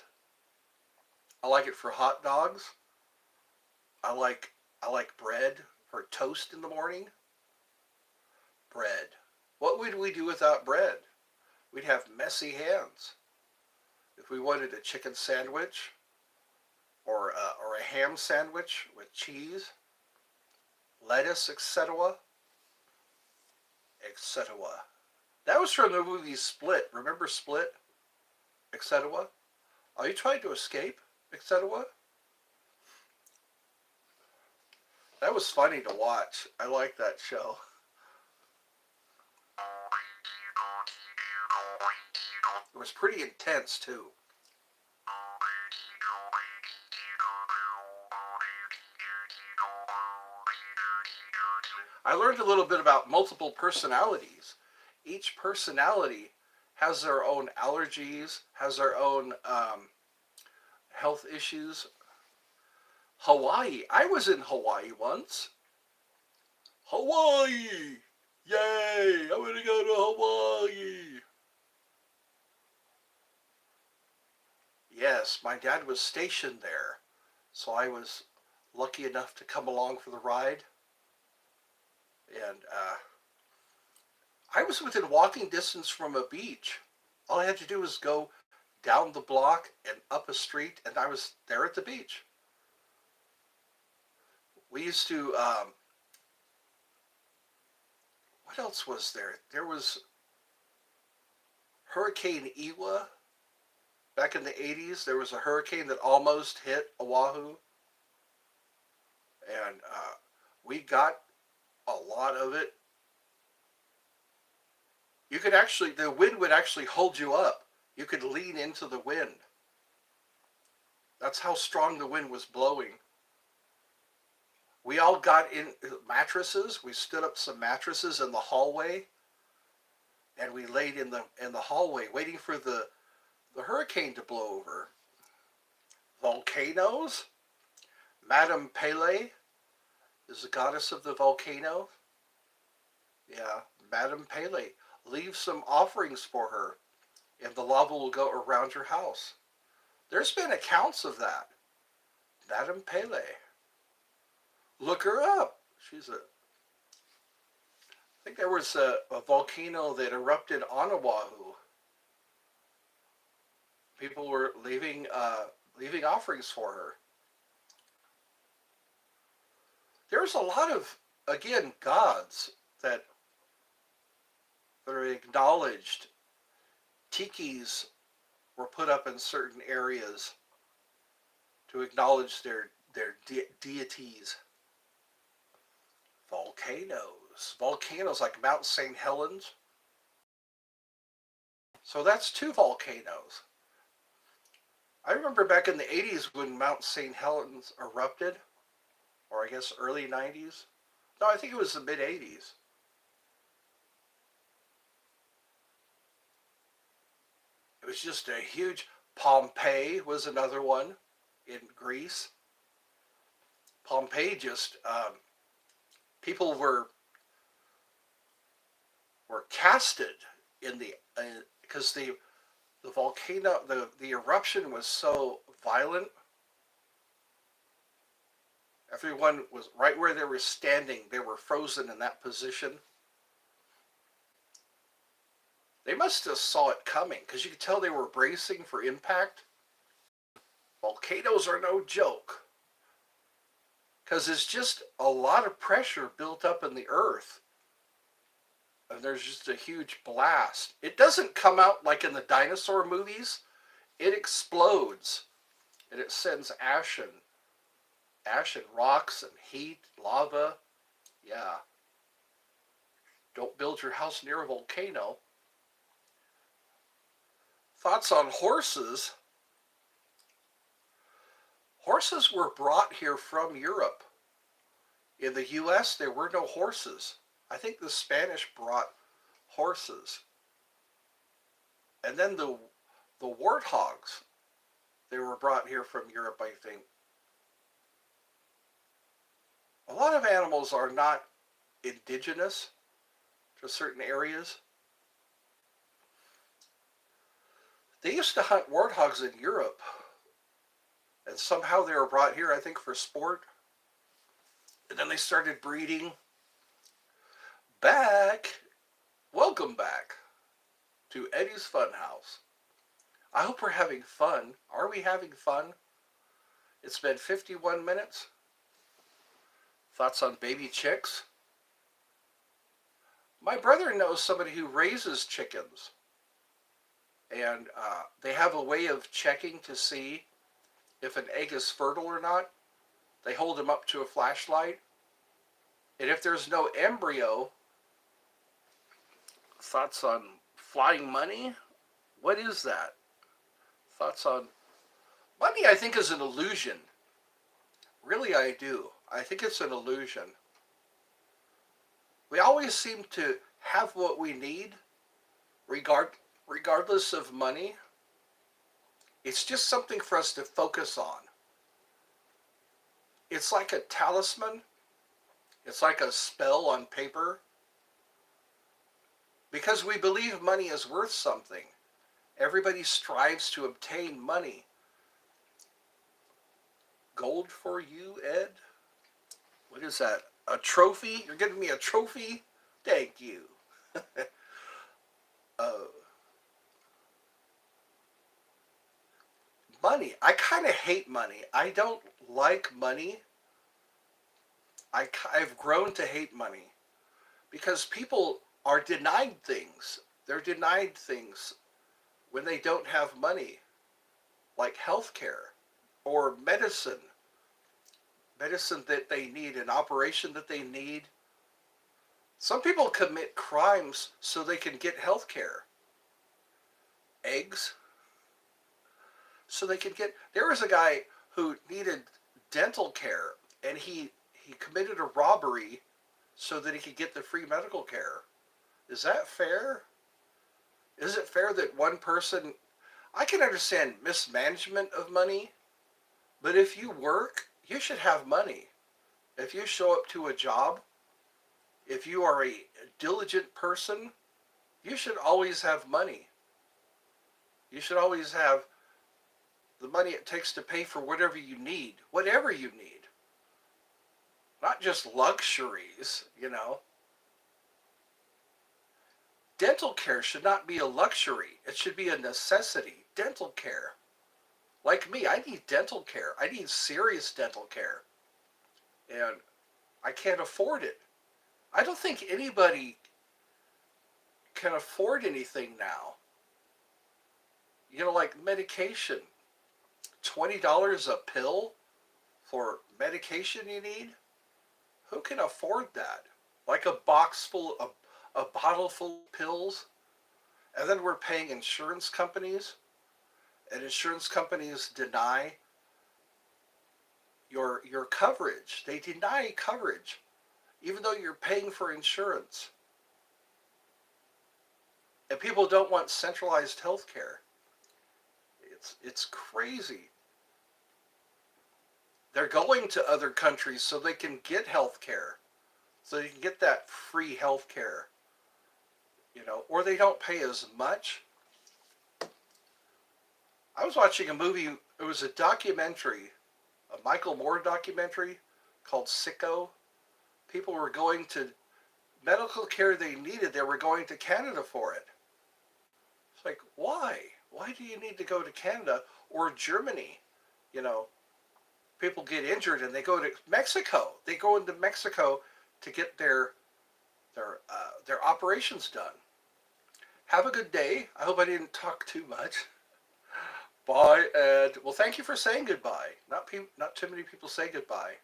I like it for hot dogs. I like I like bread for toast in the morning. Bread. What would we do without bread? We'd have messy hands. If we wanted a chicken sandwich or a ham sandwich with cheese, lettuce, etc., etc. That was from the movie Split. Remember Split, etc.? Are you trying to escape, etc.? That was funny to watch. I like that show. It was pretty intense too. I learned a little bit about multiple personalities. Each personality has their own allergies, has their own health issues. Hawaii. I was in Hawaii once. Hawaii! Yay! I'm gonna go to Hawaii! Yes, my dad was stationed there, so I was lucky enough to come along for the ride. And I was within walking distance from a beach. All I had to do was go down the block and up a street, and I was there at the beach. We used to, what else was there? There was Hurricane Iwa back in the 80s. There was a hurricane that almost hit Oahu, and we got a lot of it. You could actually, the wind would actually hold you up. You could lean into the wind. That's how strong the wind was blowing. We all got in mattresses. We stood up some mattresses in the hallway, and we laid in the hallway waiting for the hurricane to blow over. Volcanoes. Madame Pele is the goddess of the volcano. Yeah, Madame Pele. Leave some offerings for her, and the lava will go around your house. There's been accounts of that. Madame Pele. Look her up. I think there was a volcano that erupted on Oahu. People were leaving offerings for her. There's a lot of, again, gods that are acknowledged. Tikis were put up in certain areas to acknowledge their deities. Volcanoes like Mount St. Helens. So that's two volcanoes. I remember back in the 80s when Mount St. Helens erupted, or I guess early 90s. No, I think it was the mid 80s. It was just a huge. Pompeii was another one in Greece. Pompeii just people were casted in the because the volcano the eruption was so violent. Everyone was right where they were standing. They were frozen in that position. They must have saw it coming because you could tell they were bracing for impact. Volcanoes are no joke because it's just a lot of pressure built up in the earth, and there's just a huge blast. It doesn't come out like in the dinosaur movies. It explodes, and it sends ash and rocks and heat, lava. Yeah. Don't build your house near a volcano. Thoughts on horses? Horses were brought here from Europe. In the U.S., there were no horses. I think the Spanish brought horses. And then the warthogs, they were brought here from Europe, I think. A lot of animals are not indigenous to certain areas. They used to hunt warthogs in Europe, and somehow they were brought here, I think, for sport. And then they started breeding. Back, welcome back to Eddie's Funhouse. I hope we're having fun. Are we having fun? It's been 51 minutes. Thoughts on baby chicks? My brother knows somebody who raises chickens. And they have a way of checking to see if an egg is fertile or not. They hold them up to a flashlight. And if there's no embryo, thoughts on flying money? What is that? Thoughts on money, I think, is an illusion. Really, I do. I think it's an illusion. We always seem to have what we need, regardless of money. It's just something for us to focus on. It's like a talisman. It's like a spell on paper. Because we believe money is worth something. Everybody strives to obtain money. Gold for you, Ed? What is that? A trophy? You're giving me a trophy? Thank you. Money. I kind of hate money. I don't like money. I've grown to hate money because people are denied things. They're denied things when they don't have money, like health care or medicine that they need, an operation that they need. Some people commit crimes so they can get health care. Eggs, so they can get... There was a guy who needed dental care, and he committed a robbery so that he could get the free medical care. Is that fair? Is it fair that one person... I can understand mismanagement of money, but if you work, you should have money. If you show up to a job, if you are a diligent person, you should always have money. You should always have the money it takes to pay for whatever you need. Whatever you need. Not just luxuries, you know. Dental care should not be a luxury. It should be a necessity. Dental care. Like me, I need dental care. I need serious dental care. And I can't afford it. I don't think anybody can afford anything now. You know, like medication. $20 a pill for medication you need? Who can afford that? Like a bottle full of pills? And then we're paying insurance companies, and insurance companies deny your coverage. They deny coverage, even though you're paying for insurance. And people don't want centralized health care. It's crazy. They're going to other countries so they can get health care. So you can get that free health care. You know, or they don't pay as much. I was watching a movie, it was a documentary, a Michael Moore documentary called Sicko. People were going to medical care they needed, they were going to Canada for it. It's like, why? Why do you need to go to Canada or Germany? You know, people get injured and they go to Mexico. They go into Mexico to get their operations done. Have a good day. I hope I didn't talk too much. Bye, Ed. Well, thank you for saying goodbye. Not too many people say goodbye.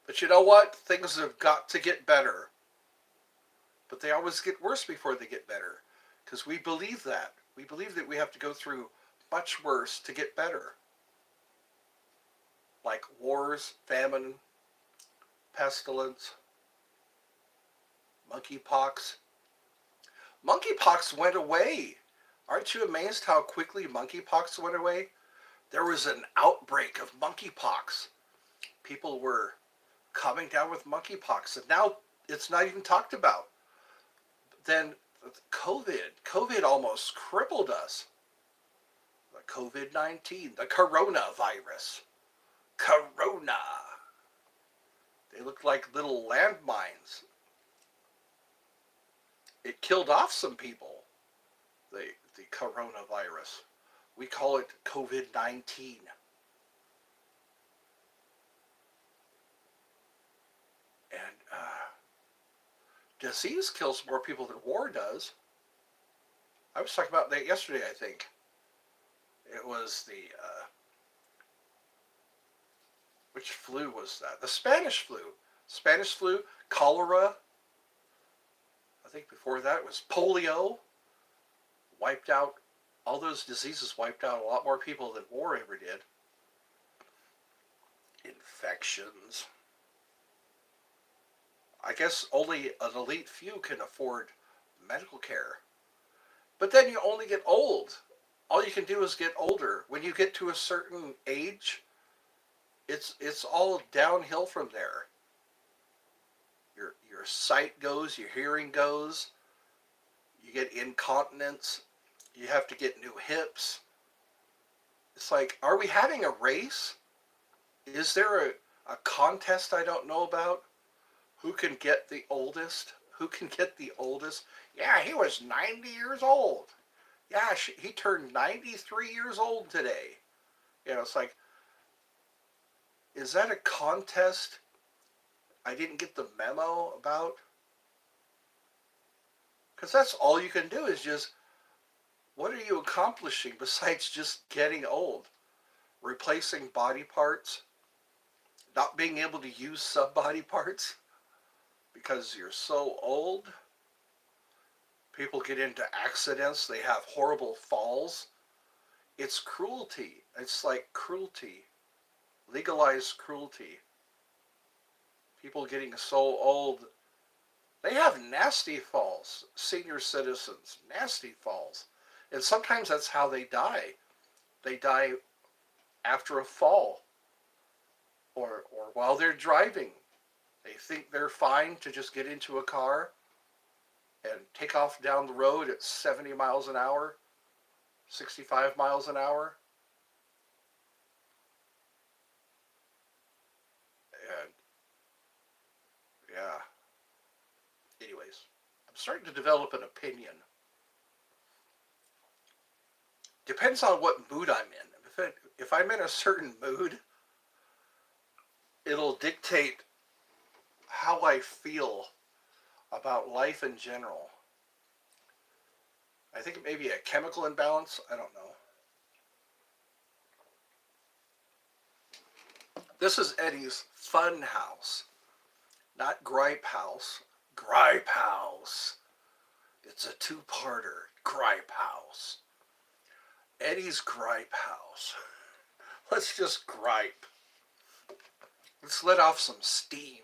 But you know what? Things have got to get better. But they always get worse before they get better. because we believe that. We believe that we have to go through much worse to get better, like wars, famine, pestilence, monkeypox. Monkeypox went away. Aren't you amazed how quickly monkeypox went away? There was an outbreak of monkeypox. People were coming down with monkeypox, and now it's not even talked about. Then COVID almost crippled us. The COVID-19, the coronavirus. Corona. They looked like little landmines. It killed off some people, the coronavirus. We call it COVID-19. And disease kills more people than war does. I was talking about that yesterday, I think. It was the, which flu was that? The Spanish flu. Spanish flu, cholera. I think before that it was polio. Wiped out, all those diseases wiped out a lot more people than war ever did. Infections. I guess only an elite few can afford medical care. But then you only get old. All you can do is get older. When you get to a certain age, it's all downhill from there. Your sight goes, your hearing goes, you get incontinence, you have to get new hips. It's like, are we having a race? Is there a contest I don't know about? Who can get the oldest? Who can get the oldest? Yeah, he was 90 years old. Yeah, he turned 93 years old today. You know, it's like, is that a contest I didn't get the memo about? Because that's all you can do is just, what are you accomplishing besides just getting old? Replacing body parts? Not being able to use some body parts because you're so old? People get into accidents. They have horrible falls. It's cruelty. It's like cruelty. Legalized cruelty. People getting so old, they have nasty falls. Senior citizens, nasty falls. And sometimes that's how they die. They die after a fall or while they're driving. They think they're fine to just get into a car and take off down the road at 70 miles an hour, 65 miles an hour. And yeah. Anyways, I'm starting to develop an opinion. Depends on what mood I'm in. If I'm in a certain mood, it'll dictate how I feel about life in general. I think it may be a chemical imbalance. I don't know. This is Eddie's fun house, not gripe house. Gripe house. It's a two-parter. Gripe house. Eddie's gripe house. Let's just gripe. Let's let off some steam.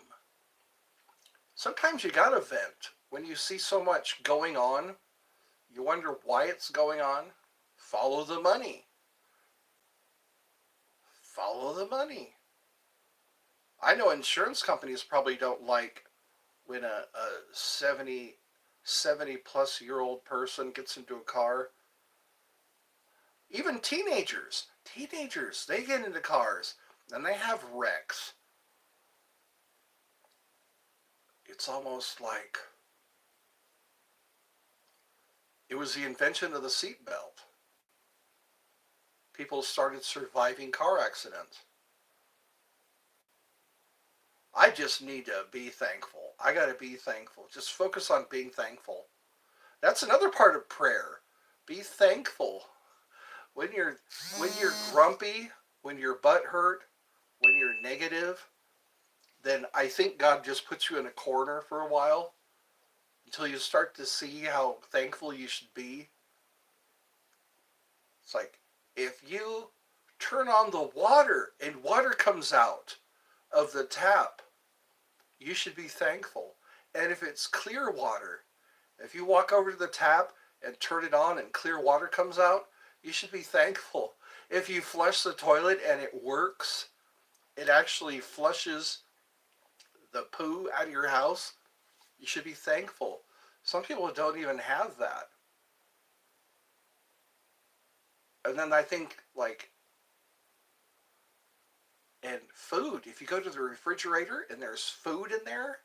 Sometimes you gotta vent. When you see so much going on, you wonder why it's going on. Follow the money. Follow the money. I know insurance companies probably don't like when a 70 plus year old person gets into a car. Even teenagers, they get into cars and they have wrecks. It's almost like it was the invention of the seatbelt. People started surviving car accidents. I just need to be thankful. I got to be thankful. Just focus on being thankful. That's another part of prayer. Be thankful. When you're grumpy, when your butt hurt, when you're negative, then I think God just puts you in a corner for a while. until you start to see how thankful you should be. It's like if you turn on the water and water comes out of the tap, you should be thankful. And if it's clear water, if you walk over to the tap and turn it on and clear water comes out, you should be thankful. If you flush the toilet and it works, it actually flushes the poo out of your house, you should be thankful. Some people don't even have that. And then I think, like, in food, if you go to the refrigerator and there's food in there,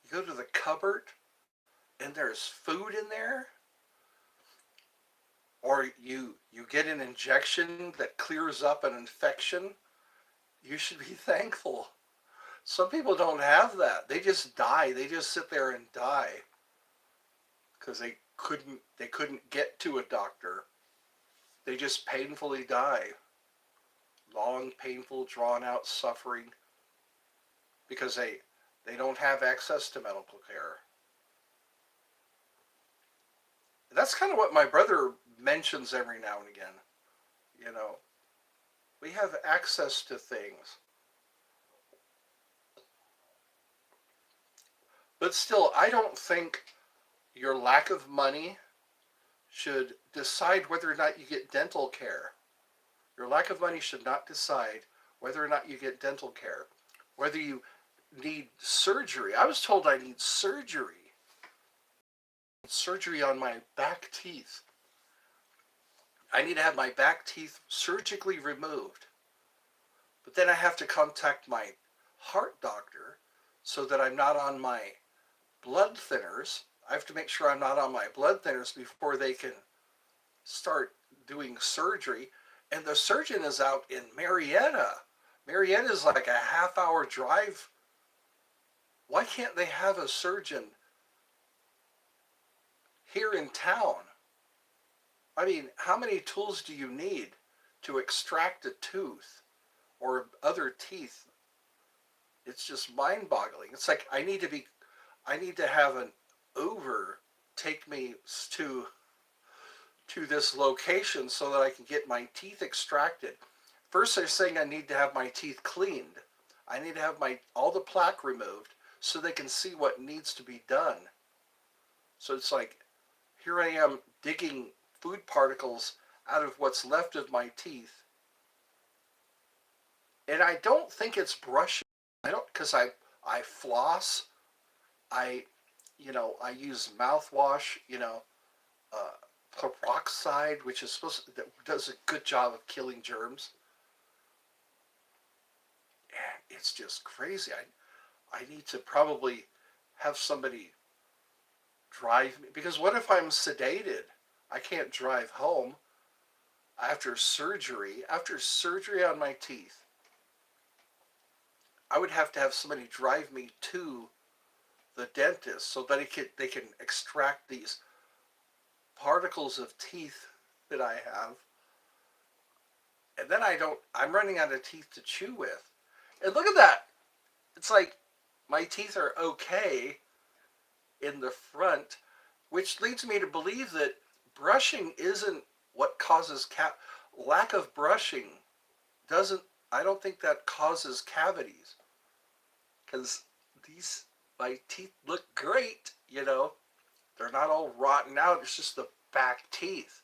you go to the cupboard and there's food in there, or you get an injection that clears up an infection, you should be thankful. Some people don't have that. They just die. They just sit there and die because they couldn't get to a doctor. They just painfully die. Long, painful, drawn out suffering because they don't have access to medical care. That's kind of what my brother mentions every now and again. You know, we have access to things. But still, I don't think your lack of money should decide whether or not you get dental care. Your lack of money should not decide whether or not you get dental care. Whether you need surgery. I was told I need surgery. Surgery on my back teeth. I need to have my back teeth surgically removed. But then I have to contact my heart doctor so that I'm not on my blood thinners. I have to make sure I'm not on my blood thinners before they can start doing surgery. And the surgeon is out in Marietta. Marietta is like a half-hour drive. Why can't they have a surgeon here in town? I mean, how many tools do you need to extract a tooth or other teeth? It's just mind-boggling. It's like I need to have an Uber take me to this location so that I can get my teeth extracted. First they're saying I need to have my teeth cleaned. I need to have all the plaque removed so they can see what needs to be done. So it's like, here I am digging food particles out of what's left of my teeth. And I don't think it's brushing. I don't, because I floss. I use mouthwash, peroxide, which is that does a good job of killing germs. And it's just crazy. I need to probably have somebody drive me, because what if I'm sedated? I can't drive home after surgery on my teeth. I would have to have somebody drive me to the dentist so that they can extract these particles of teeth that I have. And then I'm running out of teeth to chew with. And look at that. It's like my teeth are okay in the front, which leads me to believe that brushing isn't what causes lack of brushing I don't think that causes cavities, because my teeth look great, they're not all rotten out. It's just the back teeth,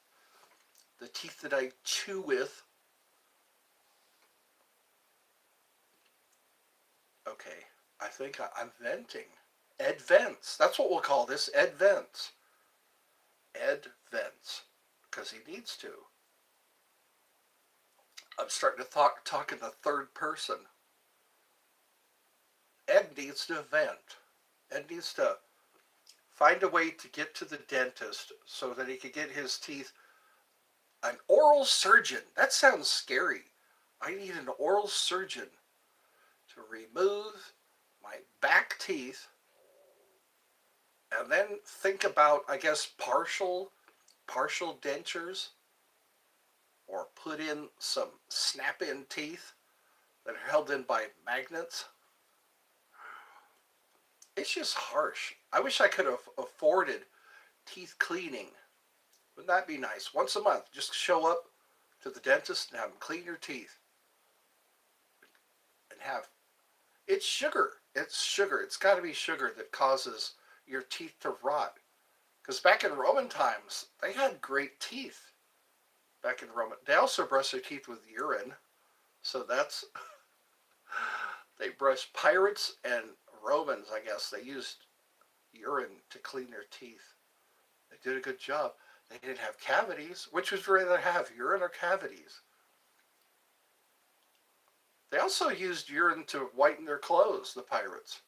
the teeth that I chew with. Okay, I think I'm venting. Ed vents. That's what we'll call this. Ed vents. Ed vents, because he needs to. I'm starting to talk in the third person. Ed needs to vent. Ed needs to find a way to get to the dentist so that he can get his teeth. An oral surgeon. That sounds scary. I need an oral surgeon to remove my back teeth and then think about, I guess, partial dentures, or put in some snap-in teeth that are held in by magnets. It's just harsh. I wish I could have afforded teeth cleaning. Wouldn't that be nice? Once a month, just show up to the dentist and have them clean your teeth and have. It's sugar. It's sugar. It's got to be sugar that causes your teeth to rot. Because back in Roman times, they had great teeth. Back in Roman, they also brushed their teeth with urine. So that's they brushed pirates and Romans. I guess they used urine to clean their teeth. They did a good job. They didn't have cavities. Which would you rather have, urine or cavities? They also used urine to whiten their clothes, the pirates.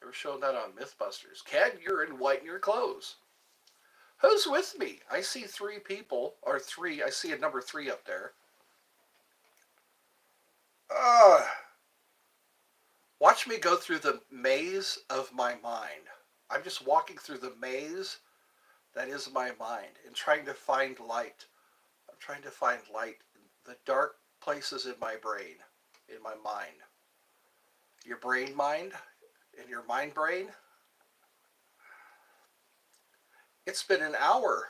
They were showing that on Mythbusters. Can urine whiten your clothes? Who's with me? I see three people, or three. I see a number three up there. Uh, Watch me go through the maze of my mind. I'm just walking through the maze that is my mind and trying to find light. I'm trying to find light in the dark places in my brain, in my mind. Your brain mind, in your mind brain. It's been an hour.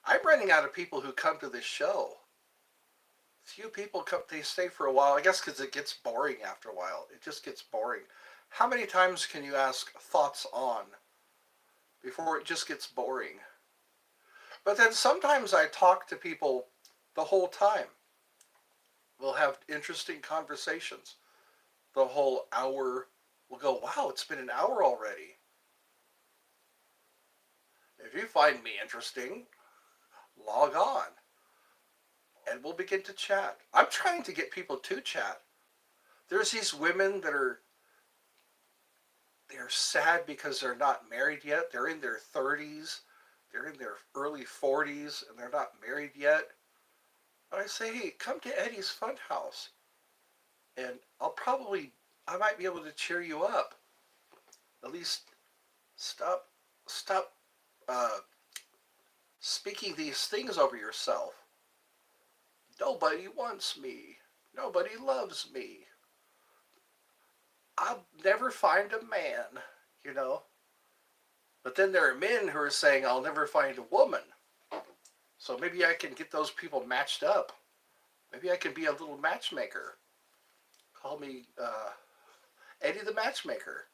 I'm running out of people who come to this show. Few people come, they stay for a while, I guess because it gets boring after a while. It just gets boring. How many times can you ask thoughts on before it just gets boring? But then sometimes I talk to people the whole time. We'll have interesting conversations. The whole hour, we'll go, wow, it's been an hour already. If you find me interesting, log on and we'll begin to chat. I'm trying to get people to chat. There's these women that they're sad because they're not married yet. They're in their 30s, they're in their early 40s, and they're not married yet. And I say, hey, come to Eddie's Funhouse, and I might be able to cheer you up. At least stop uh, speaking these things over yourself. Nobody wants me. Nobody loves me. I'll never find a man, you know. But then there are men who are saying, I'll never find a woman. So maybe I can get those people matched up. Maybe I can be a little matchmaker. Call me Eddie the Matchmaker.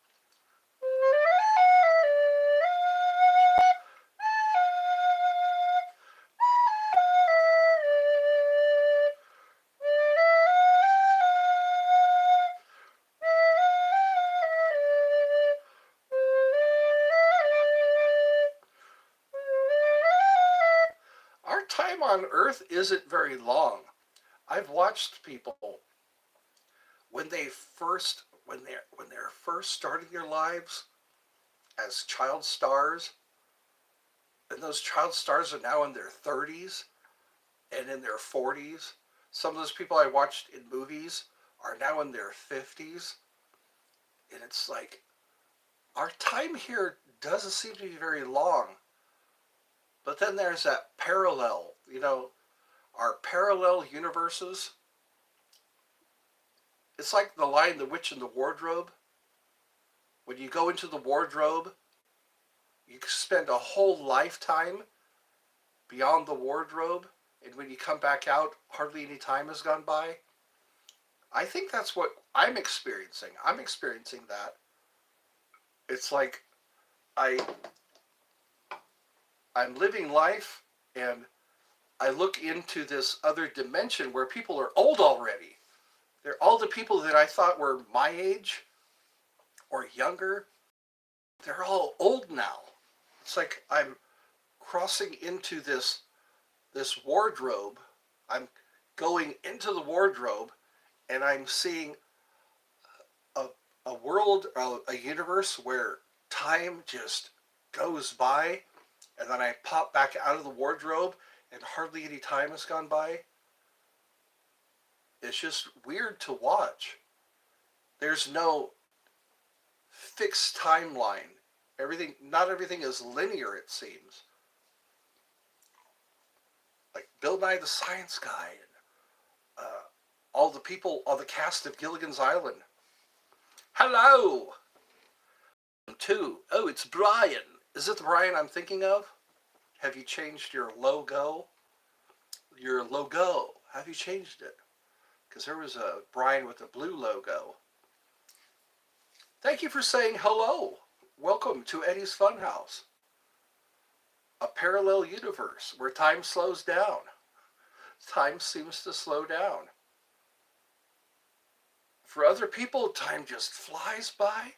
Our time on Earth isn't very long. I've watched people when they're first starting their lives as child stars, and those child stars are now in their 30s and in their 40s. Some of those people I watched in movies are now in their 50s, and it's like our time here doesn't seem to be very long. But then there's that parallel, our parallel universes. It's like the line The Witch in the Wardrobe. When you go into the wardrobe, you spend a whole lifetime beyond the wardrobe, and when you come back out, hardly any time has gone by. I think that's what I'm experiencing. I'm experiencing that. It's like I I'm living life and I look into this other dimension where people are old already. They're all the people that I thought were my age or younger. They're all old now. It's like I'm crossing into this wardrobe. I'm going into the wardrobe and I'm seeing a, a world, a universe where time just goes by, and then I pop back out of the wardrobe and hardly any time has gone by. It's just weird to watch. There's no fixed timeline. Not everything is linear, it seems. Like Bill Nye the Science Guy, and all the people, all the cast of Gilligan's Island. Hello. Oh, it's Brian. Is it the Brian I'm thinking of? Have you changed your logo? Your logo. Have you changed it? Because there was a Brian with a blue logo. Thank you for saying hello. Welcome to Eddie's Funhouse, a parallel universe where time slows down. Time seems to slow down. For other people, time just flies by.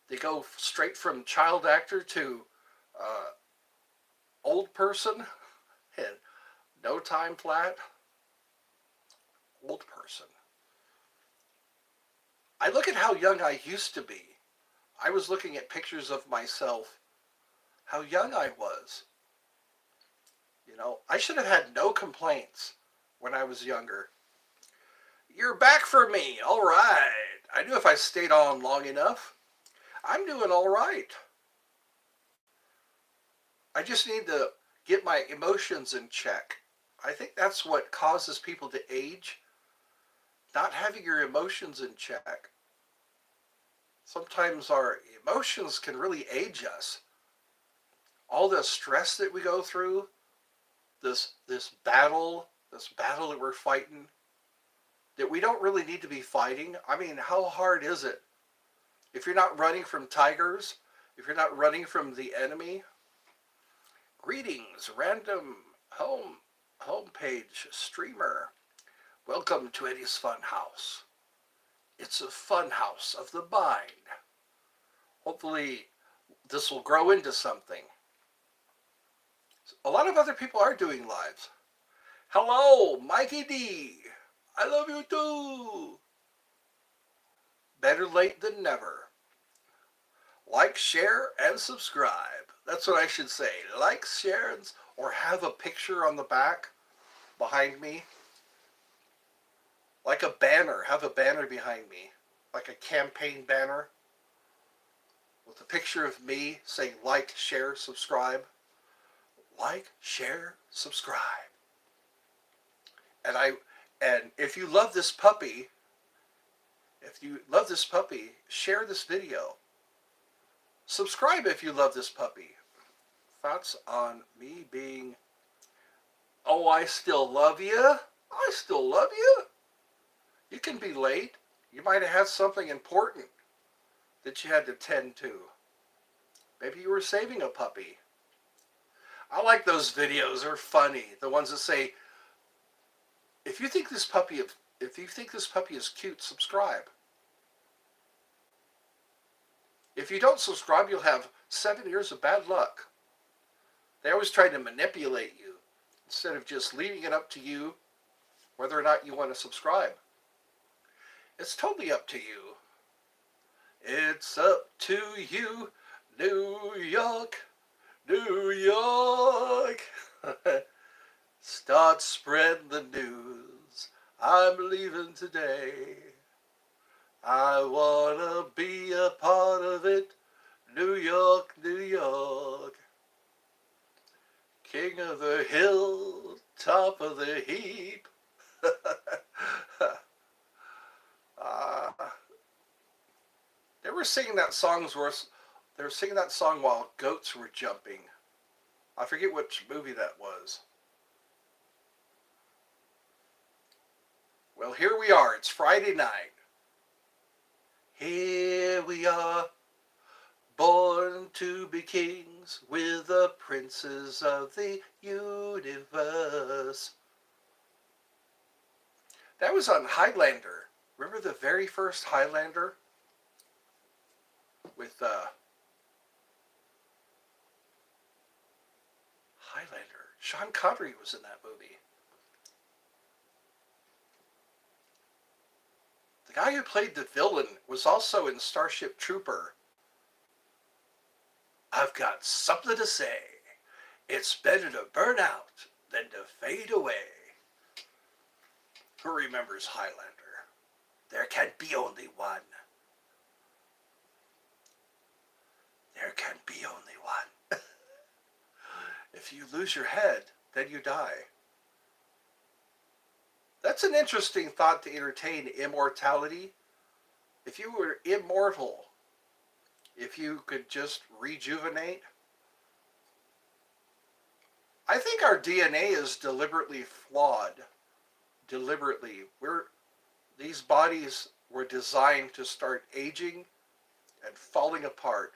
They go straight from child actor to uh, old person and no time flat. Old person. I look at how young I used to be. I was looking at pictures of myself, how young I was. You know, I should have had no complaints when I was younger. You're back for me. All right. I knew if I stayed on long enough, I'm doing all right. I just need to get my emotions in check. I think that's what causes people to age, not having your emotions in check. Sometimes our emotions can really age us. All the stress that we go through, this battle that we're fighting, that we don't really need to be fighting. I mean, how hard is it? If you're not running from tigers, if you're not running from the enemy. Greetings, random homepage streamer. Welcome to Eddie's Funhouse. It's a fun house of the mind. Hopefully this will grow into something. A lot of other people are doing lives. Hello, Mikey D. I love you too. Better late than never. Like, share, and subscribe. That's what I should say. Like, share, or have a picture on the back behind me. Like a banner. Have a banner behind me. Like a campaign banner. With a picture of me saying like, share, subscribe. Like, share, subscribe. And if you love this puppy, share this video. Subscribe if you love this puppy. Thoughts on me being, oh, I still love you? I still love you? You can be late. You might have had something important that you had to tend to. Maybe you were saving a puppy. I like those videos. They're funny. The ones that say, if you think this puppy is cute, subscribe. If you don't subscribe, you'll have 7 years of bad luck. They always try to manipulate you instead of just leaving it up to you whether or not you want to subscribe. It's totally up to you. It's up to you, New York, New York. Start spreading the news. I'm leaving today. I wanna be a part of it. New York, New York. King of the hill, top of the heap. They were singing that they were singing that song while goats were jumping. I forget which movie that was. Well, here we are. It's Friday night. Here we are, born to be kings, with the princes of the universe. That was on Highlander. Remember the very first Highlander? With Highlander. Sean Connery was in that movie. The guy who played the villain was also in Starship Trooper. I've got something to say. It's better to burn out than to fade away. Who remembers Highlander? There can be only one. There can be only one. If you lose your head, then you die. That's an interesting thought to entertain, immortality. If you were immortal, if you could just rejuvenate, I think our DNA is deliberately flawed. Deliberately. These bodies were designed to start aging and falling apart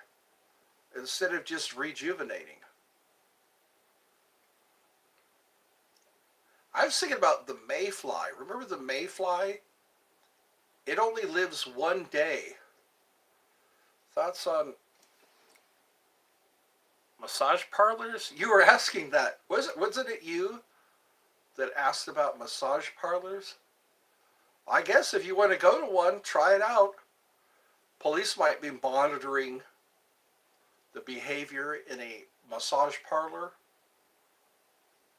instead of just rejuvenating. I was thinking about the mayfly. Remember the mayfly? It only lives one day. Thoughts on massage parlors? You were asking that. Wasn't it you that asked about massage parlors? I guess if you want to go to one, try it out. Police might be monitoring the behavior in a massage parlor.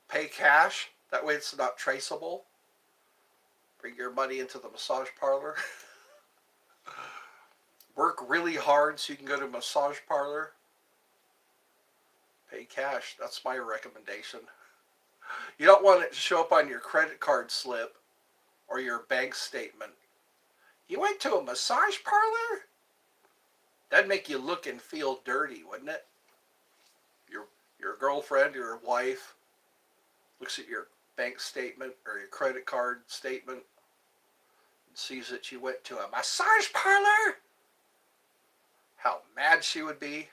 Pay cash. That way it's not traceable. Bring your money into the massage parlor. Work really hard so you can go to a massage parlor. Pay cash. That's my recommendation. You don't want it to show up on your credit card slip or your bank statement. You went to a massage parlor? That'd make you look and feel dirty, wouldn't it? Your girlfriend or your wife looks at your bank statement or your credit card statement and sees that you went to a massage parlor. How mad she would be.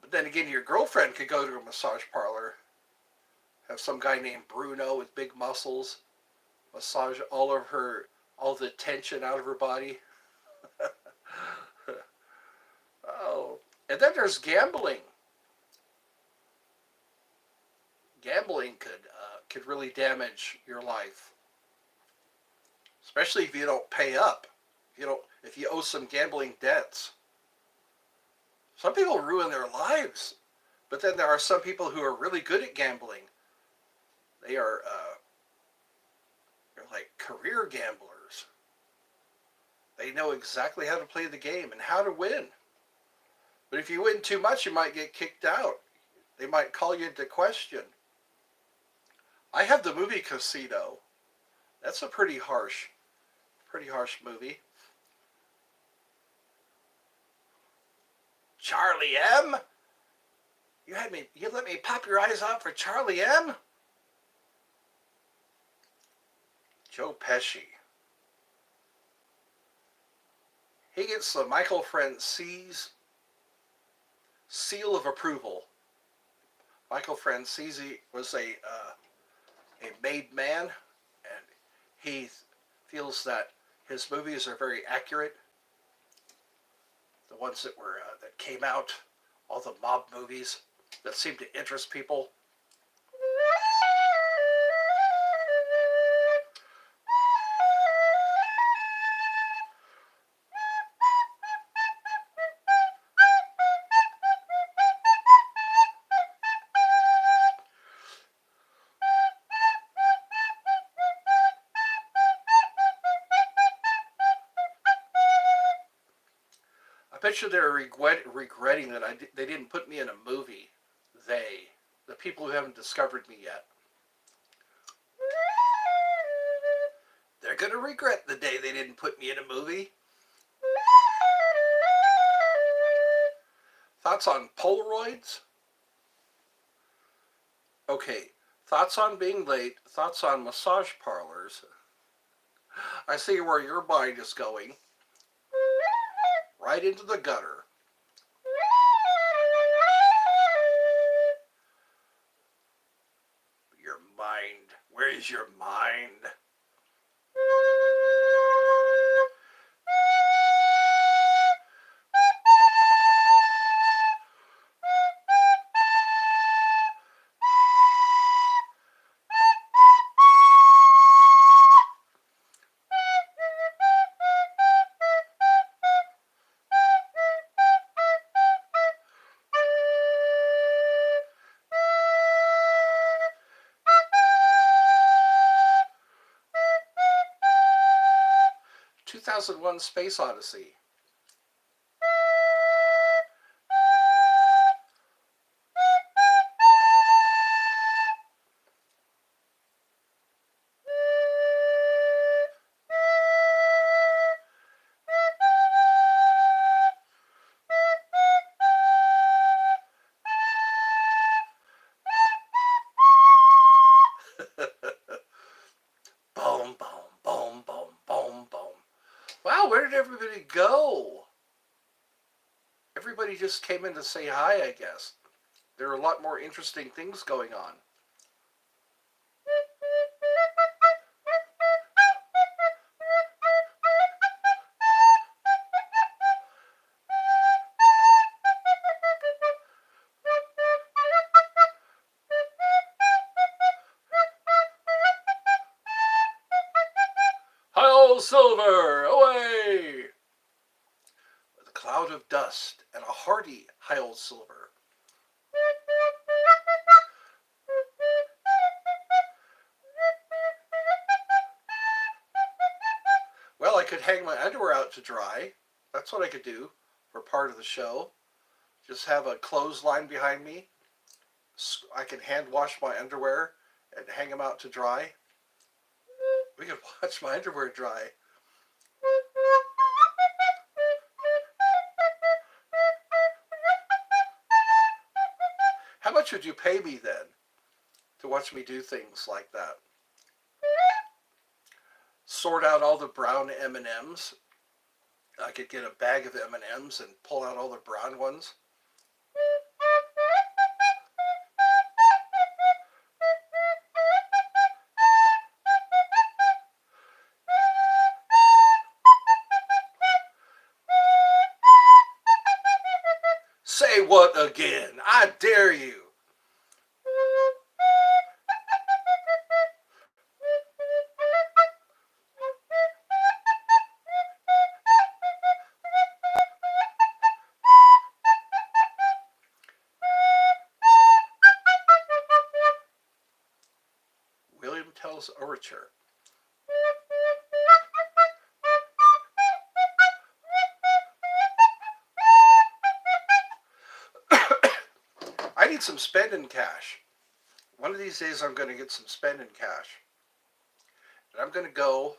But then again, your girlfriend could go to a massage parlor, have some guy named Bruno with big muscles, massage all the tension out of her body. Oh, and then there's gambling. Gambling could really damage your life, especially if you don't pay up. If you owe some gambling debts. Some people ruin their lives, but then there are some people who are really good at gambling. They're like career gamblers. They know exactly how to play the game and how to win. But if you win too much, you might get kicked out. They might call you into question. I have the movie Casino. That's a pretty harsh movie. Charlie M? You let me pop your eyes out for Charlie M? Joe Pesci. He gets the Michael Francese's seal of approval. Michael Francese was a made man, and he feels that his movies are very accurate. The ones that came out, all the mob movies that seem to interest people. I bet you they're regretting that they didn't put me in a movie. The people who haven't discovered me yet. They're going to regret the day they didn't put me in a movie. Thoughts on Polaroids? Okay, thoughts on being late, thoughts on massage parlors. I see where your mind is going. Right into the gutter. Your mind. Where is your mind? 2001 Space Odyssey. everybody go? Everybody just came in to say hi, I guess. There are a lot more interesting things going on. Hi, Silver, away! With a cloud of dust and a hearty Hi, Silver. Well, I could hang my underwear out to dry. That's what I could do for part of the show. Just have a clothesline behind me. I can hand wash my underwear and hang them out to dry. We could watch my underwear dry. How much would you pay me then to watch me do things like that? Sort out all the brown M&Ms. I could get a bag of M&Ms and pull out all the brown ones. Say what again? I dare you. William Tell's Overture. I need some spending cash. One of these days I'm going to get some spending cash. And I'm going to go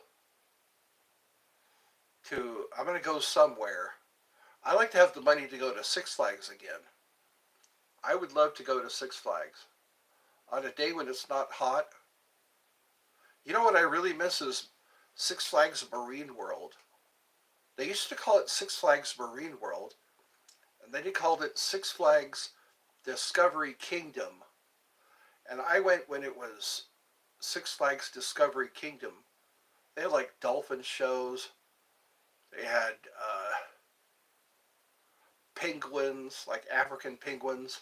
somewhere. I like to have the money to go to Six Flags again. I would love to go to Six Flags on a day when it's not hot. You know what I really miss is Six Flags Marine World. They used to call it Six Flags Marine World, and then they called it Six Flags Discovery Kingdom. And I went when it was Six Flags Discovery Kingdom. They had like dolphin shows. They had penguins, like African penguins.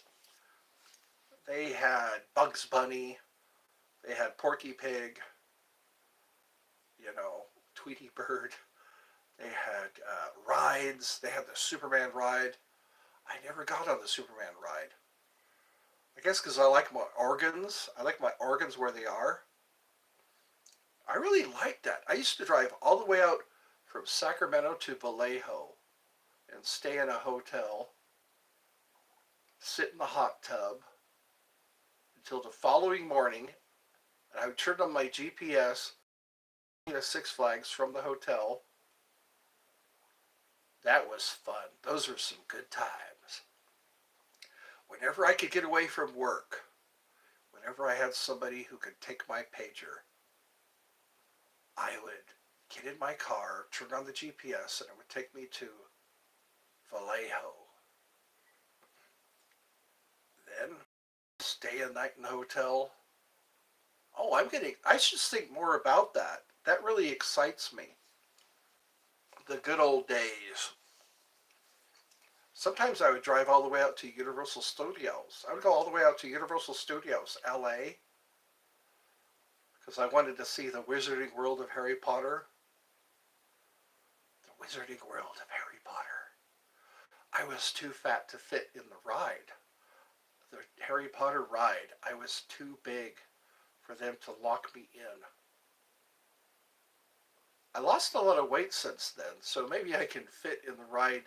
They had Bugs Bunny. They had Porky Pig. Tweety Bird. They had rides. They had the Superman ride. I never got on the Superman ride. I guess because I like my organs. I like my organs where they are. I really like that. I used to drive all the way out from Sacramento to Vallejo and stay in a hotel, sit in the hot tub until the following morning, and I would turn on my GPS to Six Flags from the hotel. That was fun. Those were some good times. Whenever I could get away from work, whenever I had somebody who could take my pager, I would get in my car, turn on the GPS, and it would take me to Vallejo. Then stay a night in the hotel. Oh, I should think more about that. That really excites me. The good old days. Sometimes I would drive all the way out to Universal Studios. I would go all the way out to Universal Studios, LA, because I wanted to see the Wizarding World of Harry Potter. The Wizarding World of Harry Potter. I was too fat to fit in the ride. The Harry Potter ride, I was too big for them to lock me in. I lost a lot of weight since then, so maybe I can fit in the ride.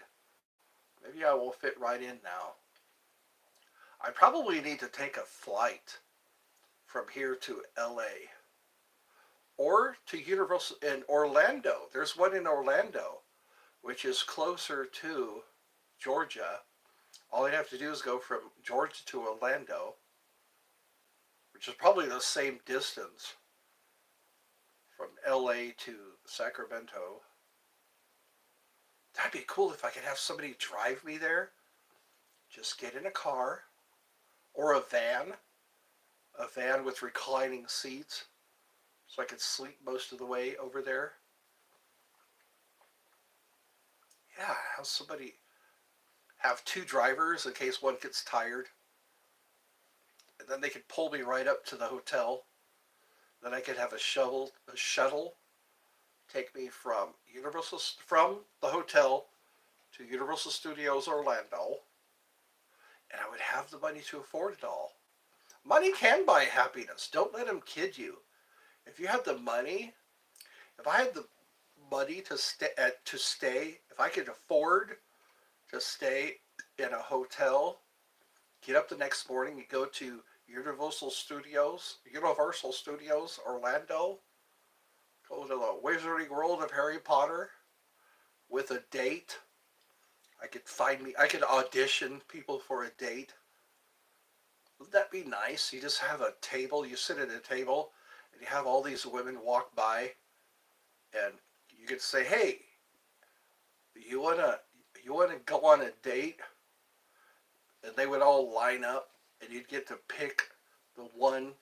Maybe I will fit right in now. I probably need to take a flight from here to LA or to Universal in Orlando. There's one in Orlando, which is closer to Georgia. All I'd have to do is go from Georgia to Orlando, which is probably the same distance from LA to Sacramento. That'd be cool if I could have somebody drive me there. Just get in a car or a van with reclining seats, so I could sleep most of the way over there. Yeah, have somebody have two drivers in case one gets tired, and then they could pull me right up to the hotel. Then I could have a shuttle take me from the hotel to Universal Studios Orlando, and I would have the money to afford it all. Money can buy happiness. Don't let them kid you. If you have the money, if I had the money to stay, if I could afford to stay in a hotel, get up the next morning and go to Universal Studios Orlando, go to the Wizarding World of Harry Potter with a date. I could audition people for a date. Wouldn't that be nice? You just have a table, you sit at a table, and you have all these women walk by, and you could say, "Hey, you wanna you wanna go on a date?" And they would all line up, and you'd get to pick the one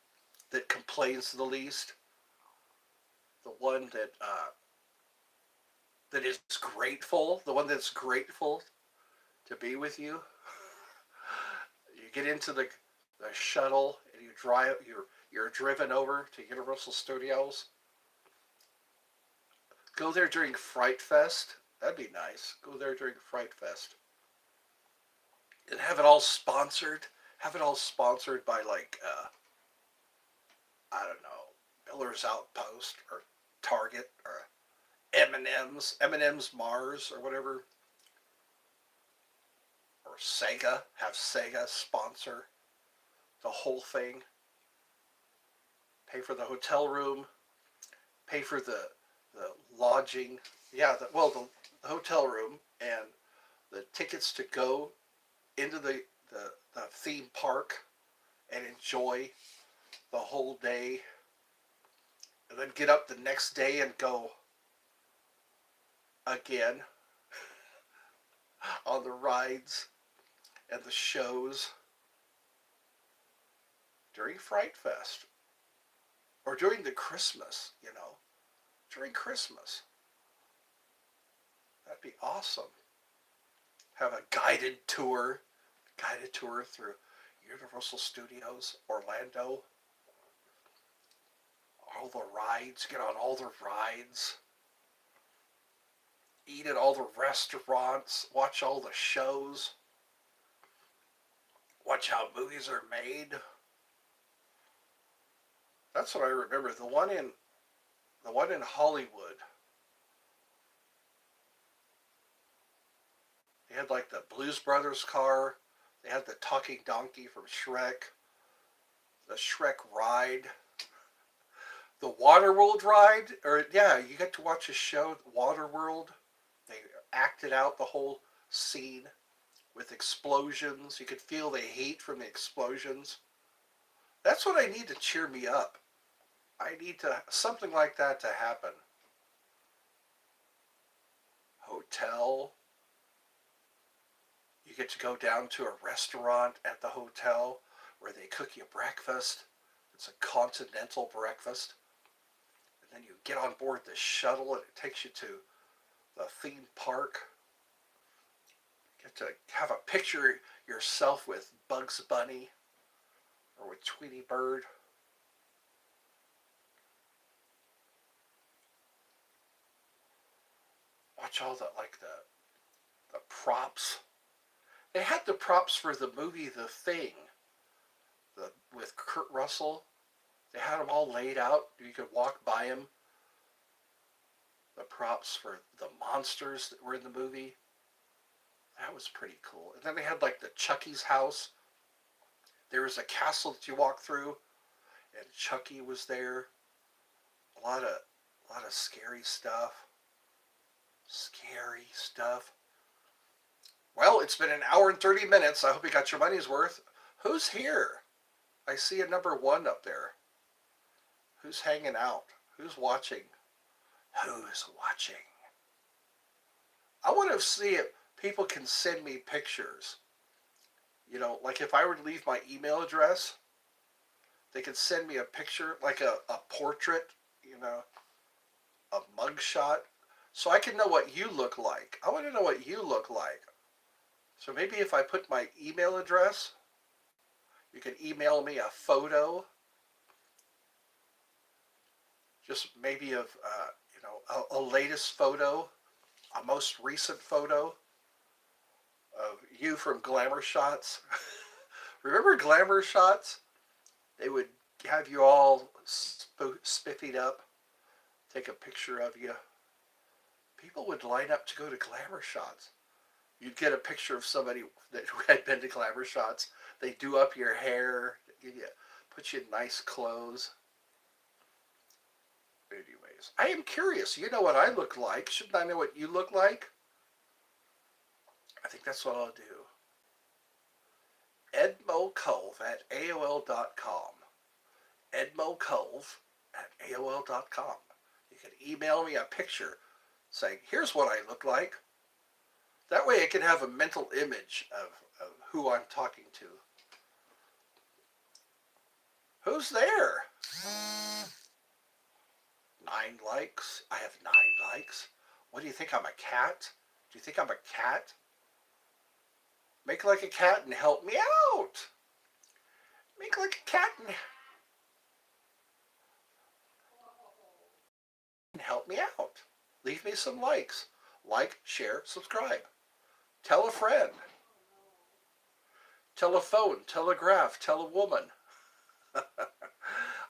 that complains the least, the one that is grateful, the one that's grateful to be with you. You get into the shuttle and you're driven over to Universal Studios. Go there during Fright Fest. That'd be nice. Go there during Fright Fest. And have it all sponsored. Have it all sponsored by like I don't know, Miller's Outpost or Target or M&M's Mars or whatever, or Sega. Have Sega sponsor the whole thing. Pay for the hotel room. Pay for the lodging. Yeah, the hotel room and the tickets to go into the theme park and enjoy the whole day, and then get up the next day and go again on the rides and the shows during Fright Fest or during the Christmas, during Christmas. That'd be awesome. Have a guided tour through Universal Studios Orlando. All the rides, get on all the rides. Eat at all the restaurants, watch all the shows, watch how movies are made. That's what I remember. The one in Hollywood. They had like the Blues Brothers car. They had the talking donkey from Shrek. The Shrek ride. The Waterworld ride. Or yeah, you get to watch a show, Waterworld. They acted out the whole scene with explosions. You could feel the heat from the explosions. That's what I need to cheer me up. I need something like that to happen. Hotel. You get to go down to a restaurant at the hotel where they cook you breakfast. It's a continental breakfast. And then you get on board the shuttle and it takes you to the theme park. You get to have a picture yourself with Bugs Bunny or with Tweety Bird. Watch all the props. They had the props for the movie The Thing, with Kurt Russell. They had them all laid out. You could walk by them. The props for the monsters that were in the movie. That was pretty cool. And then they had like the Chucky's house. There was a castle that you walk through, and Chucky was there. A lot of scary stuff. Scary stuff. Well, it's been an hour and 30 minutes. I hope you got your money's worth. Who's here? I see a number 1 up there. Who's hanging out? Who's watching? Who's watching? I want to see if people can send me pictures. You know, like if I were to leave my email address, they could send me a picture, like a portrait, you know, a mugshot, so I can know what you look like. I want to know what you look like. So maybe if I put my email address, you can email me a photo, just maybe of, you know, a latest photo, a most recent photo of you from Glamour Shots. Remember Glamour Shots? They would have you all spiffied up, take a picture of you. People would line up to go to Glamour Shots. You'd get a picture of somebody that had been to Glamour Shots. They do up your hair, give you, put you in nice clothes. Anyways, I am curious. You know what I look like. Shouldn't I know what you look like? I think that's what I'll do. EdmoCove at AOL.com. EdmoCove at AOL.com. You can email me a picture saying, here's what I look like. That way I can have a mental image of who I'm talking to. Who's there? 9 likes. I have 9 likes. What do you think? I'm a cat? Do you think I'm a cat? Make like a cat and help me out. Make like a cat and help me out. Leave me some likes. Like, share, subscribe. Tell a friend. Telephone, telegraph, tell a woman.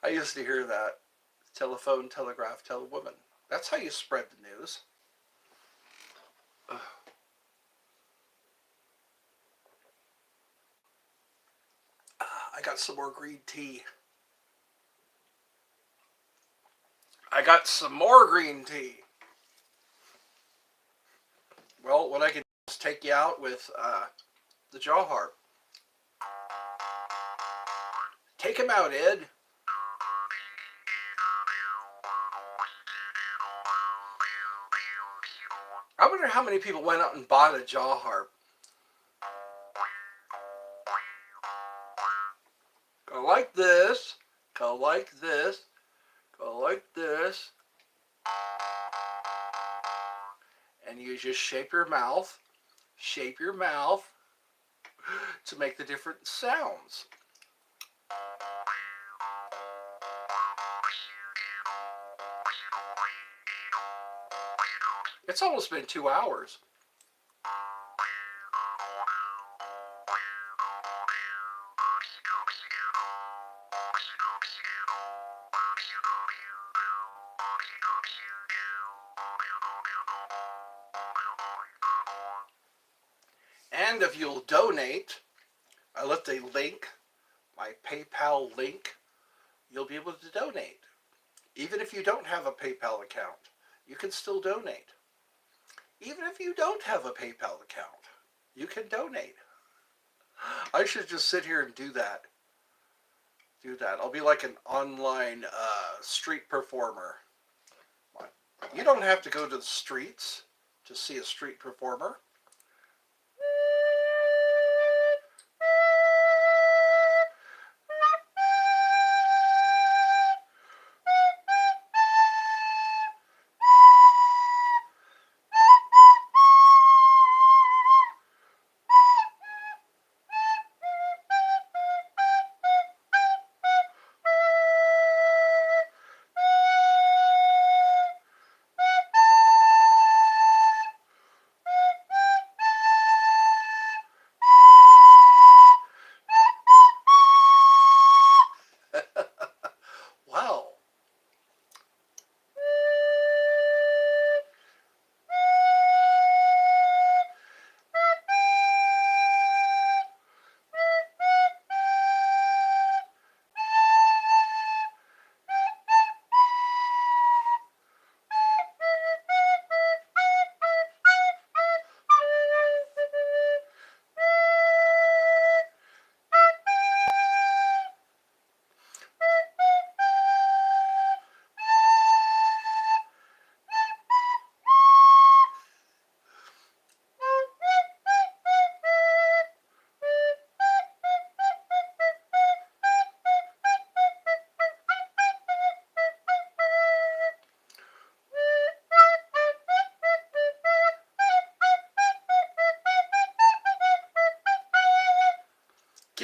I used to hear that. Telephone, telegraph, tell a woman. That's how you spread the news. I got some more green tea. I got some more green tea. Well, what I can do is take you out with the jaw harp. Take him out, Ed. I wonder how many people went out and bought a jaw harp. Go like this. Go like this. Go like this. And you just shape your mouth. Shape your mouth to make the different sounds. It's almost been 2 hours. And if you'll donate, I left a link, my PayPal link. You'll be able to donate. Even if you don't have a PayPal account, you can still donate. Even if you don't have a PayPal account, you can donate. I should just sit here and do that. I'll be like an online street performer. You don't have to go to the streets to see a street performer.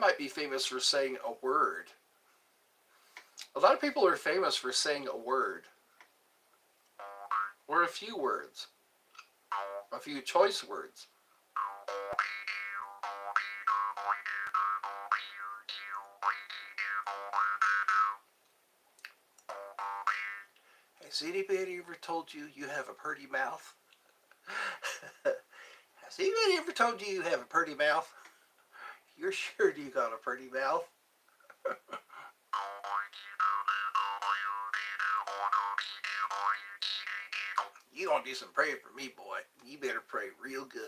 might be famous for saying a word. A lot of people are famous for saying a word. Or a few words. A few choice words. Has anybody ever told you you have a pretty mouth? Has anybody ever told you you have a pretty mouth? You're sure you got a pretty mouth? You gonna do some praying for me, boy. You better pray real good.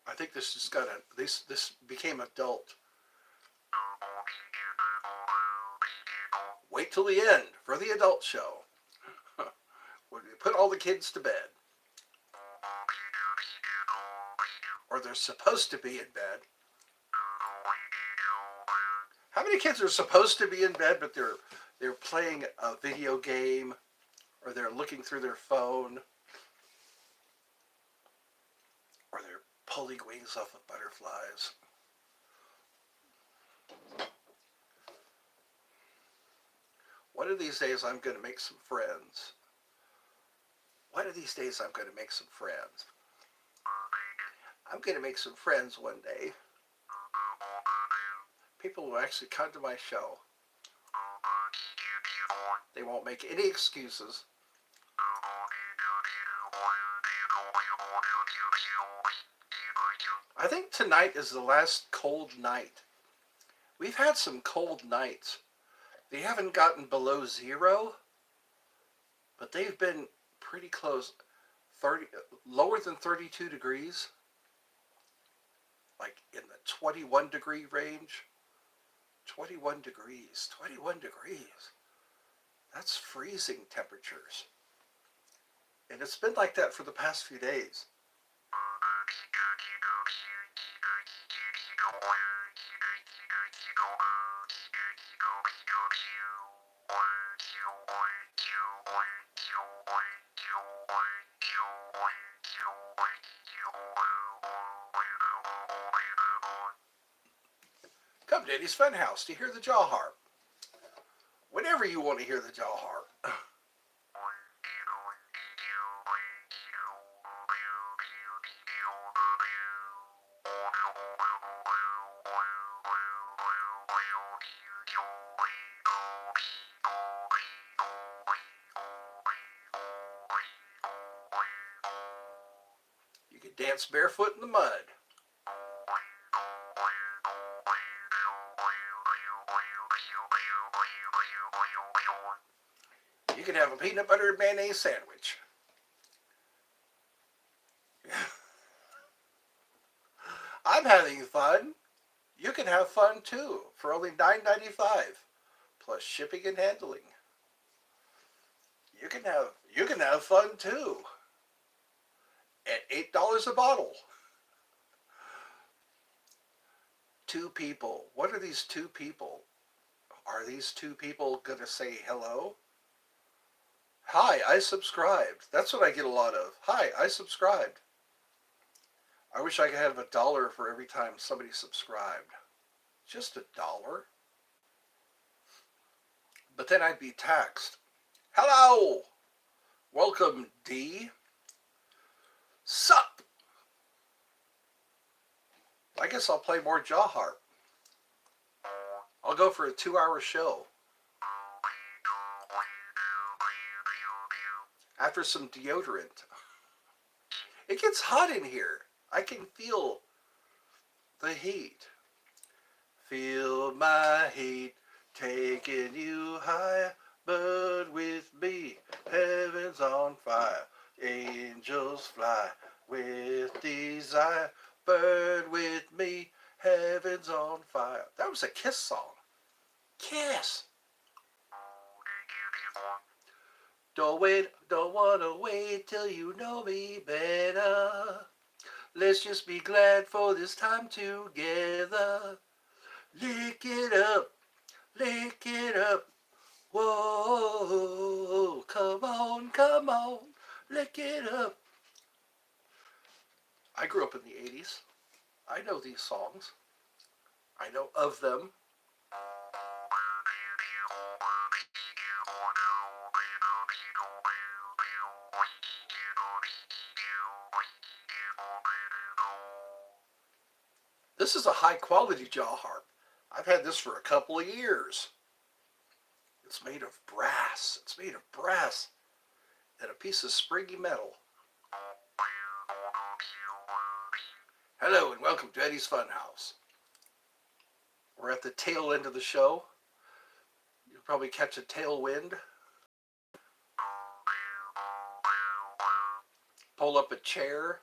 I think this just got this became adult. Wait till the end for the adult show. When we put all the kids to bed. Or they're supposed to be in bed. How many kids are supposed to be in bed, but they're playing a video game, or they're looking through their phone, or they're pulling wings off of butterflies? One of these days I'm going to make some friends. One of these days I'm going to make some friends. I'm going to make some friends one day. People will actually come to my show. They won't make any excuses. I think tonight is the last cold night. We've had some cold nights. They haven't gotten below 0, but they've been pretty close. Lower than 32 degrees. Like in the 21 degree range. 21 degrees. 21 degrees. That's freezing temperatures. And it's been like that for the past few days. Come to Eddie's Funhouse to hear the jaw harp. Whenever you want to hear the jaw harp. You can dance barefoot in the mud. You can have a peanut butter and mayonnaise sandwich. I'm having fun. You can have fun too for only $9.95 plus shipping and handling. You can have fun too at $8 a bottle. 2 people. What are these 2 people? Are these 2 people going to say hello? Hi, I subscribed. That's what I get a lot of. Hi, I subscribed. I wish I could have $1 for every time somebody subscribed. Just $1. But then I'd be taxed. Hello! Welcome, D. Sup? I guess I'll play more jaw harp. I'll go for a 2-hour show. After some deodorant. It gets hot in here. I can feel the heat. Feel my heat taking you high, but with me, heaven's on fire. Angels fly with desire, burn with me, heaven's on fire. That was a Kiss song. Kiss. Don't wanna wait till you know me better. Let's just be glad for this time together. Lick it up, lick it up. Whoa, come on, lick it up. I grew up in the 80s. I know these songs. I know of them. This is a high quality jaw harp. I've had this for a couple of years. It's made of brass. It's made of brass and a piece of springy metal. Hello and welcome to Eddie's Funhouse. We're at the tail end of the show. You'll probably catch a tailwind. Pull up a chair.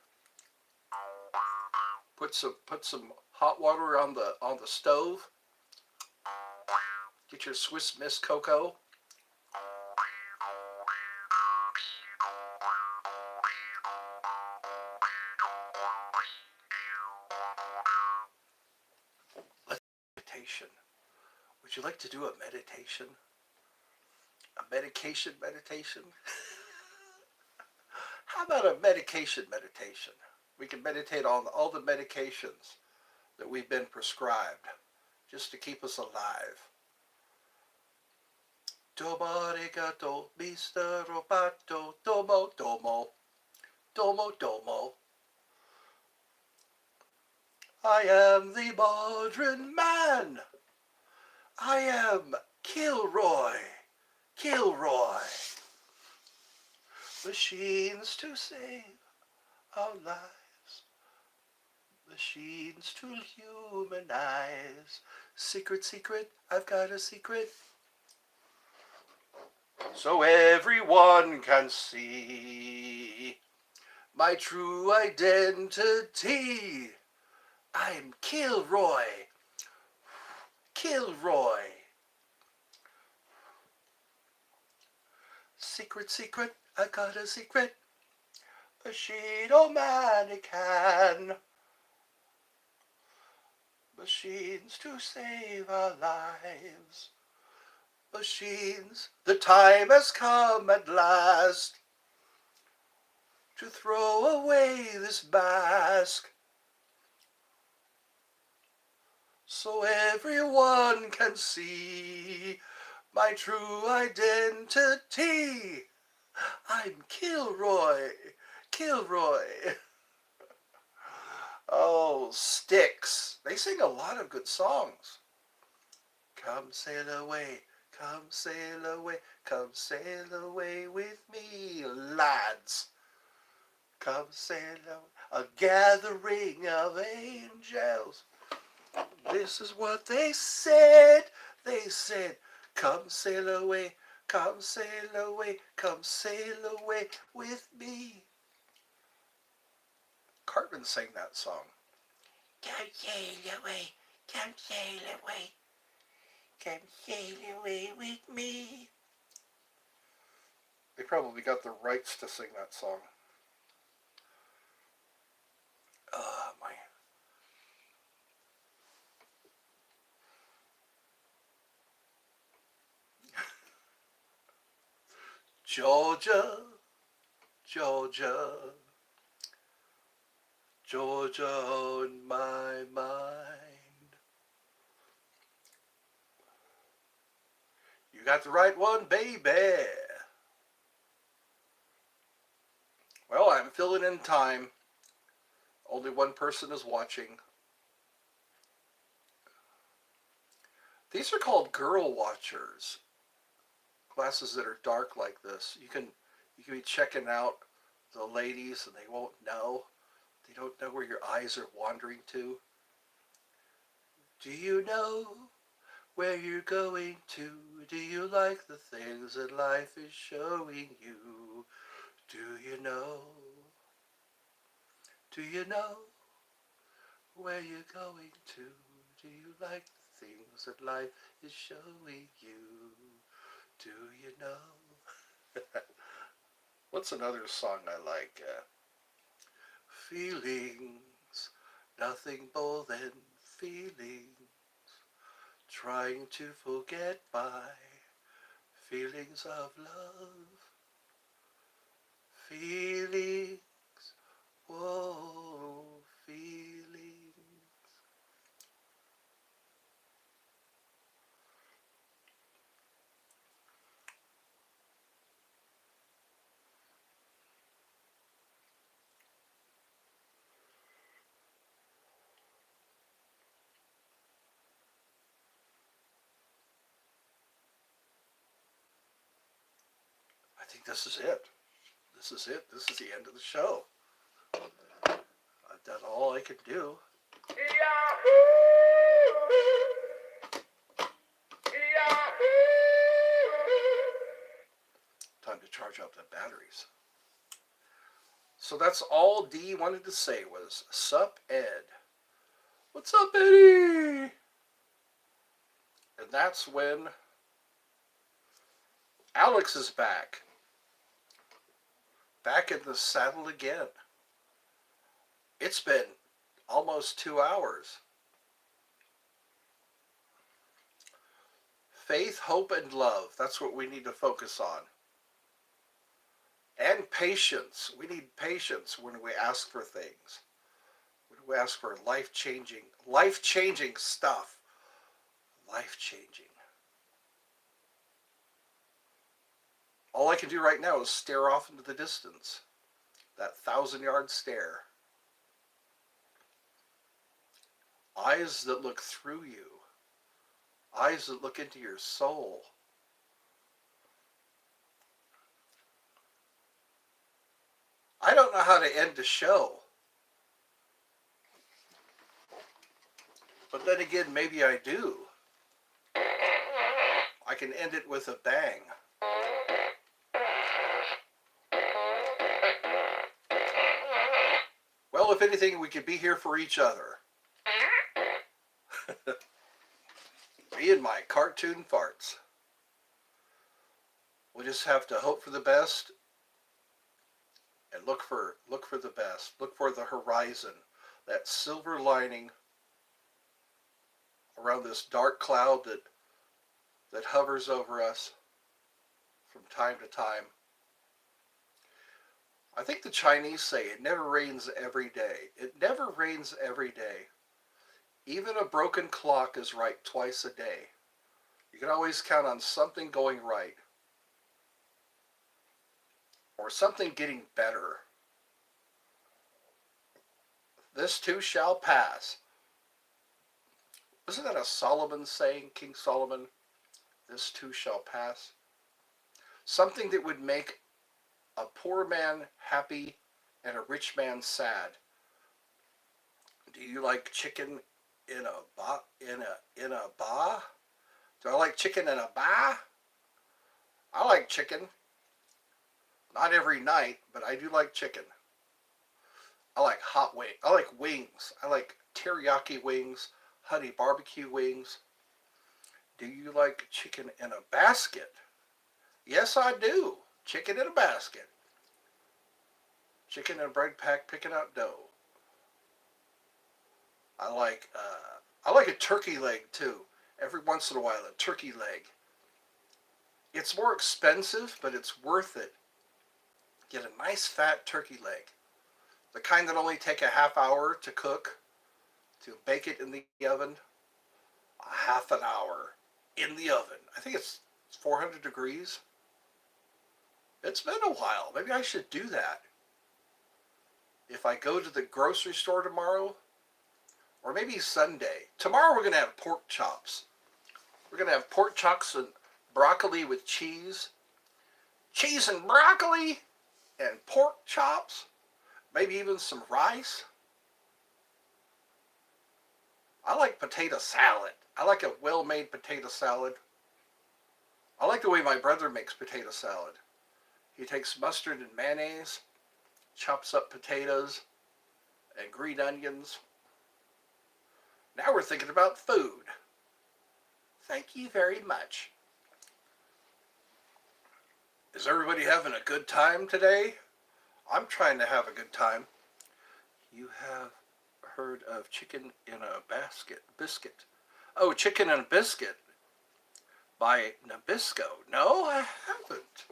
Put some hot water on the stove. Get your Swiss Miss cocoa. Meditation. Would you like to do a meditation? A medication meditation? How about a medication meditation? We can meditate on all the medications that we've been prescribed just to keep us alive. Domo arigato, Mr. Roboto. Domo, domo. Domo, domo. I am the modern man. I am Kilroy. Kilroy. Machines to save our lives. Machines to humanize. Secret, secret, I've got a secret. So everyone can see my true identity. I'm Kilroy. Kilroy. Secret, secret, I got a secret. Machine-o-mannequin. Machines to save our lives. Machines, the time has come at last to throw away this mask so everyone can see my true identity. I'm Kilroy. Kilroy. Oh, Styx. They sing a lot of good songs. Come sail away. Come sail away, come sail away with me, lads. Come sail away, a gathering of angels. This is what they said. They said, come sail away, come sail away, come sail away with me. Cartman sang that song. Come sail away, come sail away. Come sail away with me. They probably got the rights to sing that song. My. Georgia, Georgia, Georgia on my mind. You got the right one, baby. Well, I'm filling in time. Only one person is watching. These are called girl watchers. Glasses that are dark like this. You can be checking out the ladies and they won't know. They don't know where your eyes are wandering to. Do you know where you're going to? Do you like the things that life is showing you? Do you know? Do you know where you're going to? Do you like the things that life is showing you? Do you know? What's another song I like? Feelings, nothing more than feelings. trying to forget my feelings of love. Feelings, whoa, feelings. I think this is it. This is it. This is the end of the show. I've done all I could do. Time to charge up the batteries. So that's all Dee wanted to say was, sup, Ed. What's up, Eddie? And that's when Alex is back. Back in the saddle again. It's been almost 2 hours. Faith, hope, and love. That's what we need to focus on. And patience. We need patience when we ask for things. When we ask for life-changing stuff. Life-changing. All I can do right now is stare off into the distance. That 1,000-yard stare. Eyes that look through you. Eyes that look into your soul. I don't know how to end a show. But then again, maybe I do. I can end it with a bang. Well, if anything, we could be here for each other. Me and my cartoon farts. We just have to hope for the best and look for the best. Look for the horizon, that silver lining around this dark cloud that hovers over us from time to time. I think the Chinese say it never rains every day. It never rains every day. Even a broken clock is right twice a day. You can always count on something going right. Or something getting better. This too shall pass. Isn't that a Solomon saying, King Solomon? This too shall pass. Something that would make a poor man happy and a rich man sad. Do you like chicken in a ba? In a ba? Do I like chicken in a ba? I like chicken. Not every night, but I do like chicken. I like hot wings. I like wings. I like teriyaki wings, honey barbecue wings. Do you like chicken in a basket? Yes, I do. Chicken in a basket. Chicken in a bread pack picking out dough. I like a turkey leg too. Every once in a while, a turkey leg. It's more expensive, but it's worth it. Get a nice fat turkey leg. The kind that only take a half hour to cook, to bake it in the oven. A half an hour in the oven. I think it's 400 degrees. It's been a while. Maybe I should do that. If I go to the grocery store tomorrow, or maybe Sunday. Tomorrow we're going to have pork chops. We're going to have pork chops and broccoli with cheese. Cheese and broccoli and pork chops. Maybe even some rice. I like potato salad. I like a well-made potato salad. I like the way my brother makes potato salad. He takes mustard and mayonnaise, chops up potatoes and green onions. Now we're thinking about food. Thank you very much. Is everybody having a good time today? I'm trying to have a good time. You have heard of chicken in a biscuit. Oh, Chicken and a Biscuit by Nabisco. No, I haven't.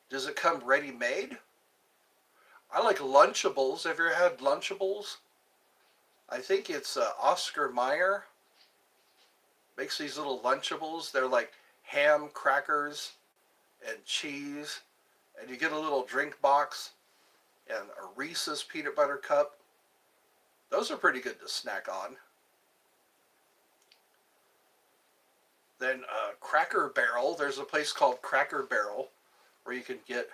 Does it come ready made? I like Lunchables. Have you ever had Lunchables? I think it's Oscar Mayer makes these little Lunchables. They're like ham, crackers, and cheese. And you get a little drink box and a Reese's peanut butter cup. Those are pretty good to snack on. Then Cracker Barrel. There's a place called Cracker Barrel where you can get.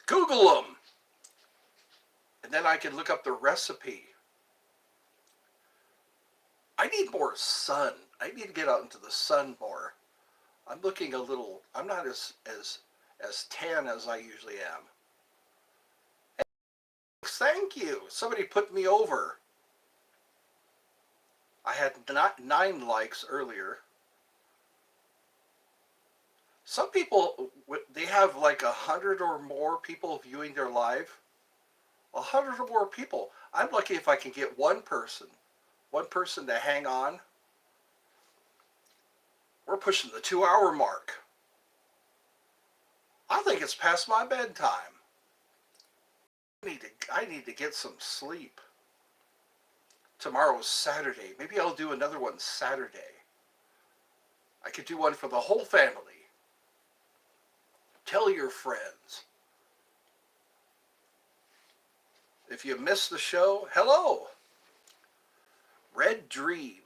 Google them! And then I can look up the recipe. I need more sun. I need to get out into the sun more. I'm looking a little. I'm not as tan as I usually am. Thank you. Somebody put me over. I had 9 likes earlier. Some people, they have like 100 or more people viewing their live. 100 or more people. I'm lucky if I can get one person to hang on. We're pushing the 2-hour mark. I think it's past my bedtime. I need to get some sleep. Tomorrow's Saturday. Maybe I'll do another one Saturday. I could do one for the whole family. Tell your friends. If you missed the show, hello. Red Dream.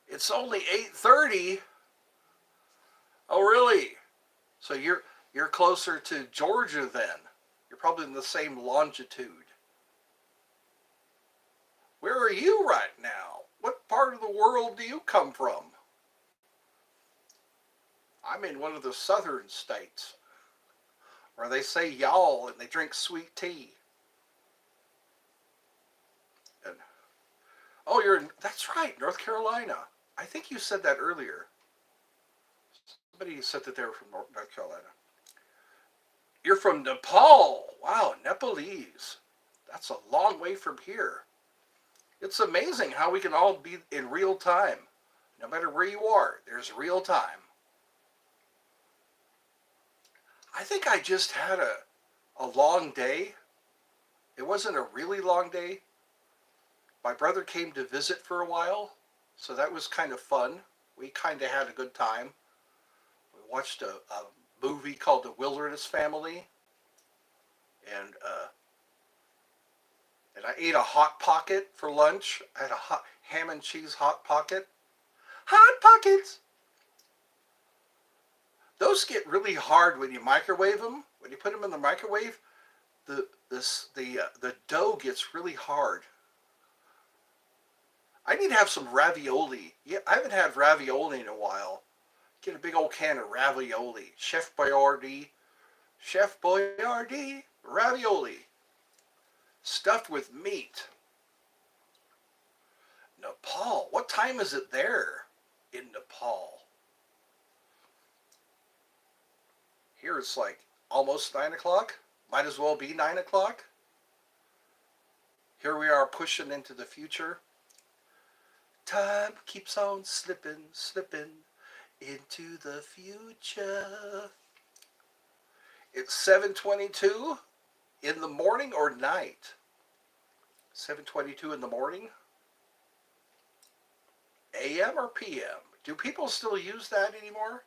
It's only 8:30. Oh, really? So you're closer to Georgia then. You're probably in the same longitude. Where are you right now? What part of the world do you come from? I'm in one of the southern states where they say y'all and they drink sweet tea. And, oh, that's right, North Carolina. I think you said that earlier. Somebody said that they were from North Carolina. You're from Nepal. Wow, Nepalese. That's a long way from here. It's amazing how we can all be in real time. No matter where you are, there's real time. I think I just had a long day. It wasn't a really long day. My brother came to visit for a while, so that was kind of fun. We kind of had a good time. We watched a movie called The Wilderness Family, and I ate a Hot Pocket for lunch. I had a ham and cheese Hot Pocket. Hot Pockets! Those get really hard when you microwave them. When you put them in the microwave, the dough gets really hard. I need to have some ravioli. Yeah, I haven't had ravioli in a while. Get a big old can of ravioli. Chef Boyardee ravioli. Stuffed with meat. Nepal. What time is it there in Nepal? Here it's like almost 9 o'clock. Might as well be 9 o'clock. Here we are pushing into the future. Time keeps on slipping, slipping into the future. It's 7:22 in the morning or night? 7:22 in the morning? AM or PM? Do people still use that anymore?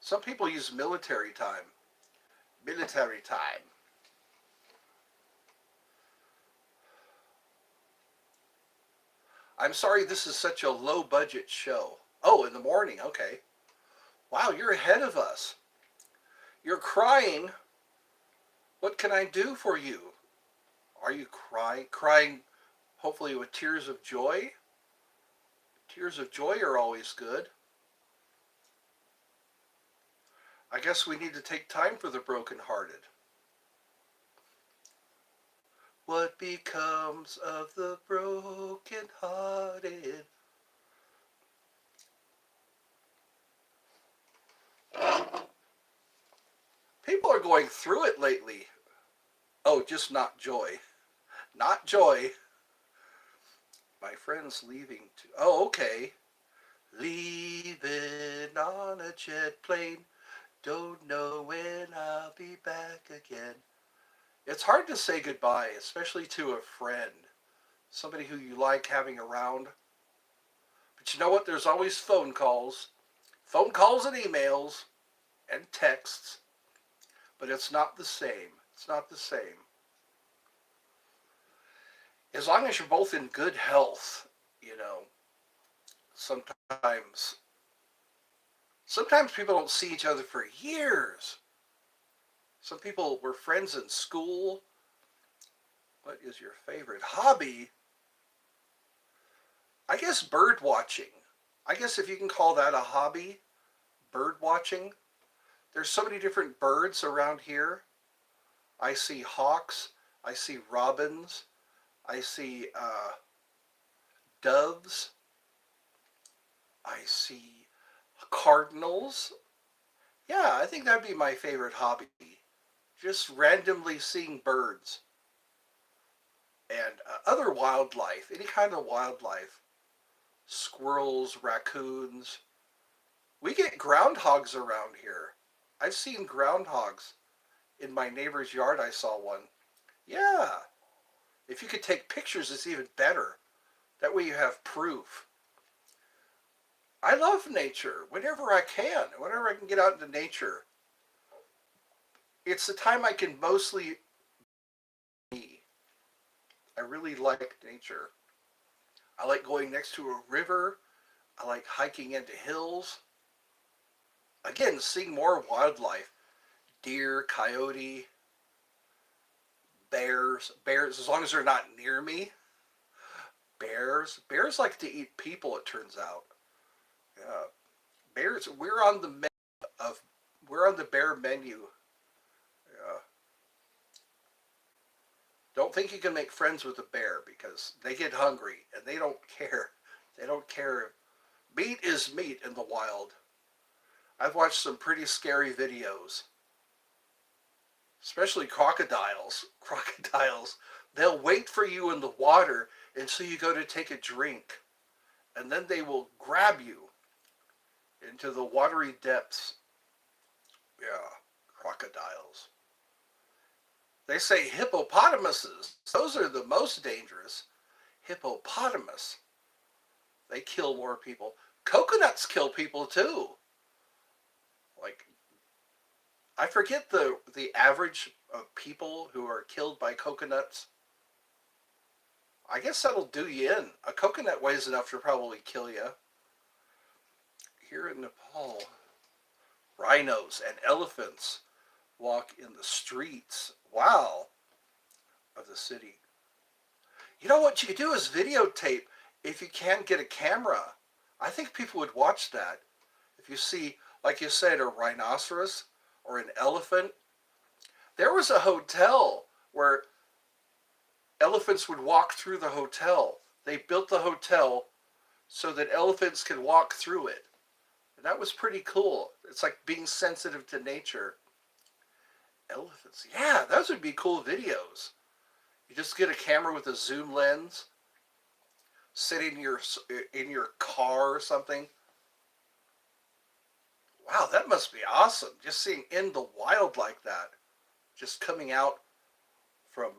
Some people use military time. Military time. I'm sorry this is such a low budget show. Oh, in the morning, okay. Wow, you're ahead of us. You're crying. What can I do for you? Are you crying? Crying hopefully with tears of joy? Tears of joy are always good. I guess we need to take time for the brokenhearted. What becomes of the brokenhearted? People are going through it lately. Oh, just not joy. Not joy. My friend's leaving to. Oh, okay. Leaving on a jet plane. Don't know when I'll be back again. It's hard to say goodbye, especially to a friend, somebody who you like having around. But you know what? There's always phone calls and emails and texts, but it's not the same. It's not the same. As long as you're both in good health, you know, sometimes sometimes people don't see each other for years. Some people were friends in school. What is your favorite hobby? I guess bird watching. I guess if you can call that a hobby, bird watching. There's so many different birds around here. I see hawks. I see robins. I see doves. I see cardinals. Yeah, I think that'd be my favorite hobby. Just randomly seeing birds and other wildlife, any kind of wildlife. Squirrels, raccoons. We get groundhogs around here. I've seen groundhogs. In my neighbor's yard, I saw one. Yeah. If you could take pictures, it's even better. That way you have proof. I love nature whenever I can. Whenever I can get out into nature. It's the time I can mostly be. I really like nature. I like going next to a river. I like hiking into hills. Again, seeing more wildlife. Deer, coyote, bears, as long as they're not near me. Bears like to eat people, it turns out. Yeah. Bears, of, we're on the bear menu. Yeah. Don't think you can make friends with a bear because they get hungry and they don't care. They don't care. Meat is meat in the wild. I've watched some pretty scary videos, especially crocodiles. Crocodiles, they'll wait for you in the water until you go to take a drink, and then they will grab you into the watery depths. Yeah, crocodiles. They say hippopotamuses, those are the most dangerous. Hippopotamus, they kill more people. Coconuts kill people too. Like, I forget the average of people who are killed by coconuts. I guess that'll do you in. A coconut weighs enough to probably kill you. Here in Nepal, rhinos and elephants walk in the streets. Wow, of the city. You know what you could do is videotape if you can't get a camera. I think people would watch that. If you see, like you said, a rhinoceros or an elephant. There was a hotel where elephants would walk through the hotel. They built the hotel so that elephants could walk through it. And that was pretty cool. It's like being sensitive to nature. Elephants. Yeah, those would be cool videos. You just get a camera with a zoom lens, sit in your car or something. Wow, that must be awesome. Just seeing in the wild like that, just coming out from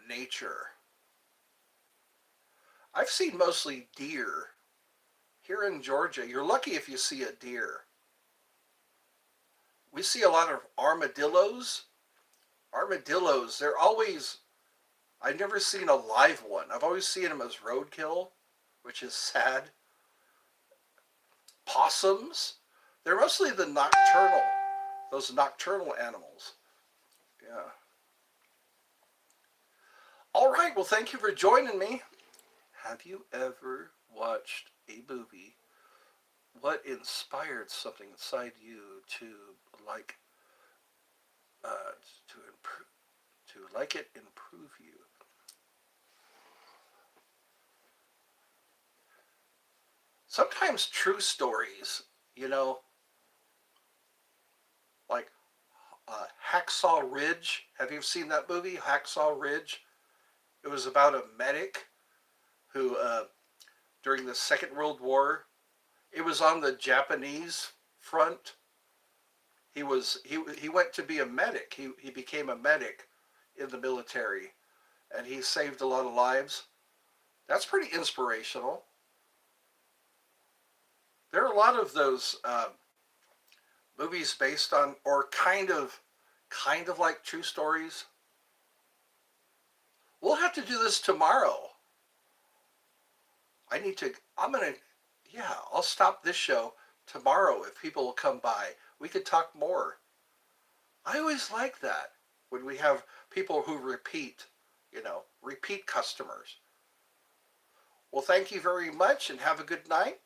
nature. I've seen mostly deer here in Georgia. You're lucky if you see a deer. We see a lot of armadillos. Armadillos, they're always, I've never seen a live one. I've always seen them as roadkill, which is sad. Possums, they're mostly those nocturnal animals. Yeah. All right, well, thank you for joining me. Have you ever watched a movie? What inspired something inside you to like to improve to like it improve you? Sometimes true stories, you know, like Hacksaw Ridge. Have you seen that movie, Hacksaw Ridge? It was about a medic who during the Second World War. It was on the Japanese front. He went to be a medic. He became a medic in the military, and he saved a lot of lives. That's pretty inspirational. There are a lot of those movies based on, or kind of like true stories. We'll have to do this tomorrow. I need to. I'm gonna. Yeah, I'll stop this show tomorrow if people will come by. We could talk more. I always like that when we have people who repeat. Repeat customers. Well, thank you very much, and have a good night.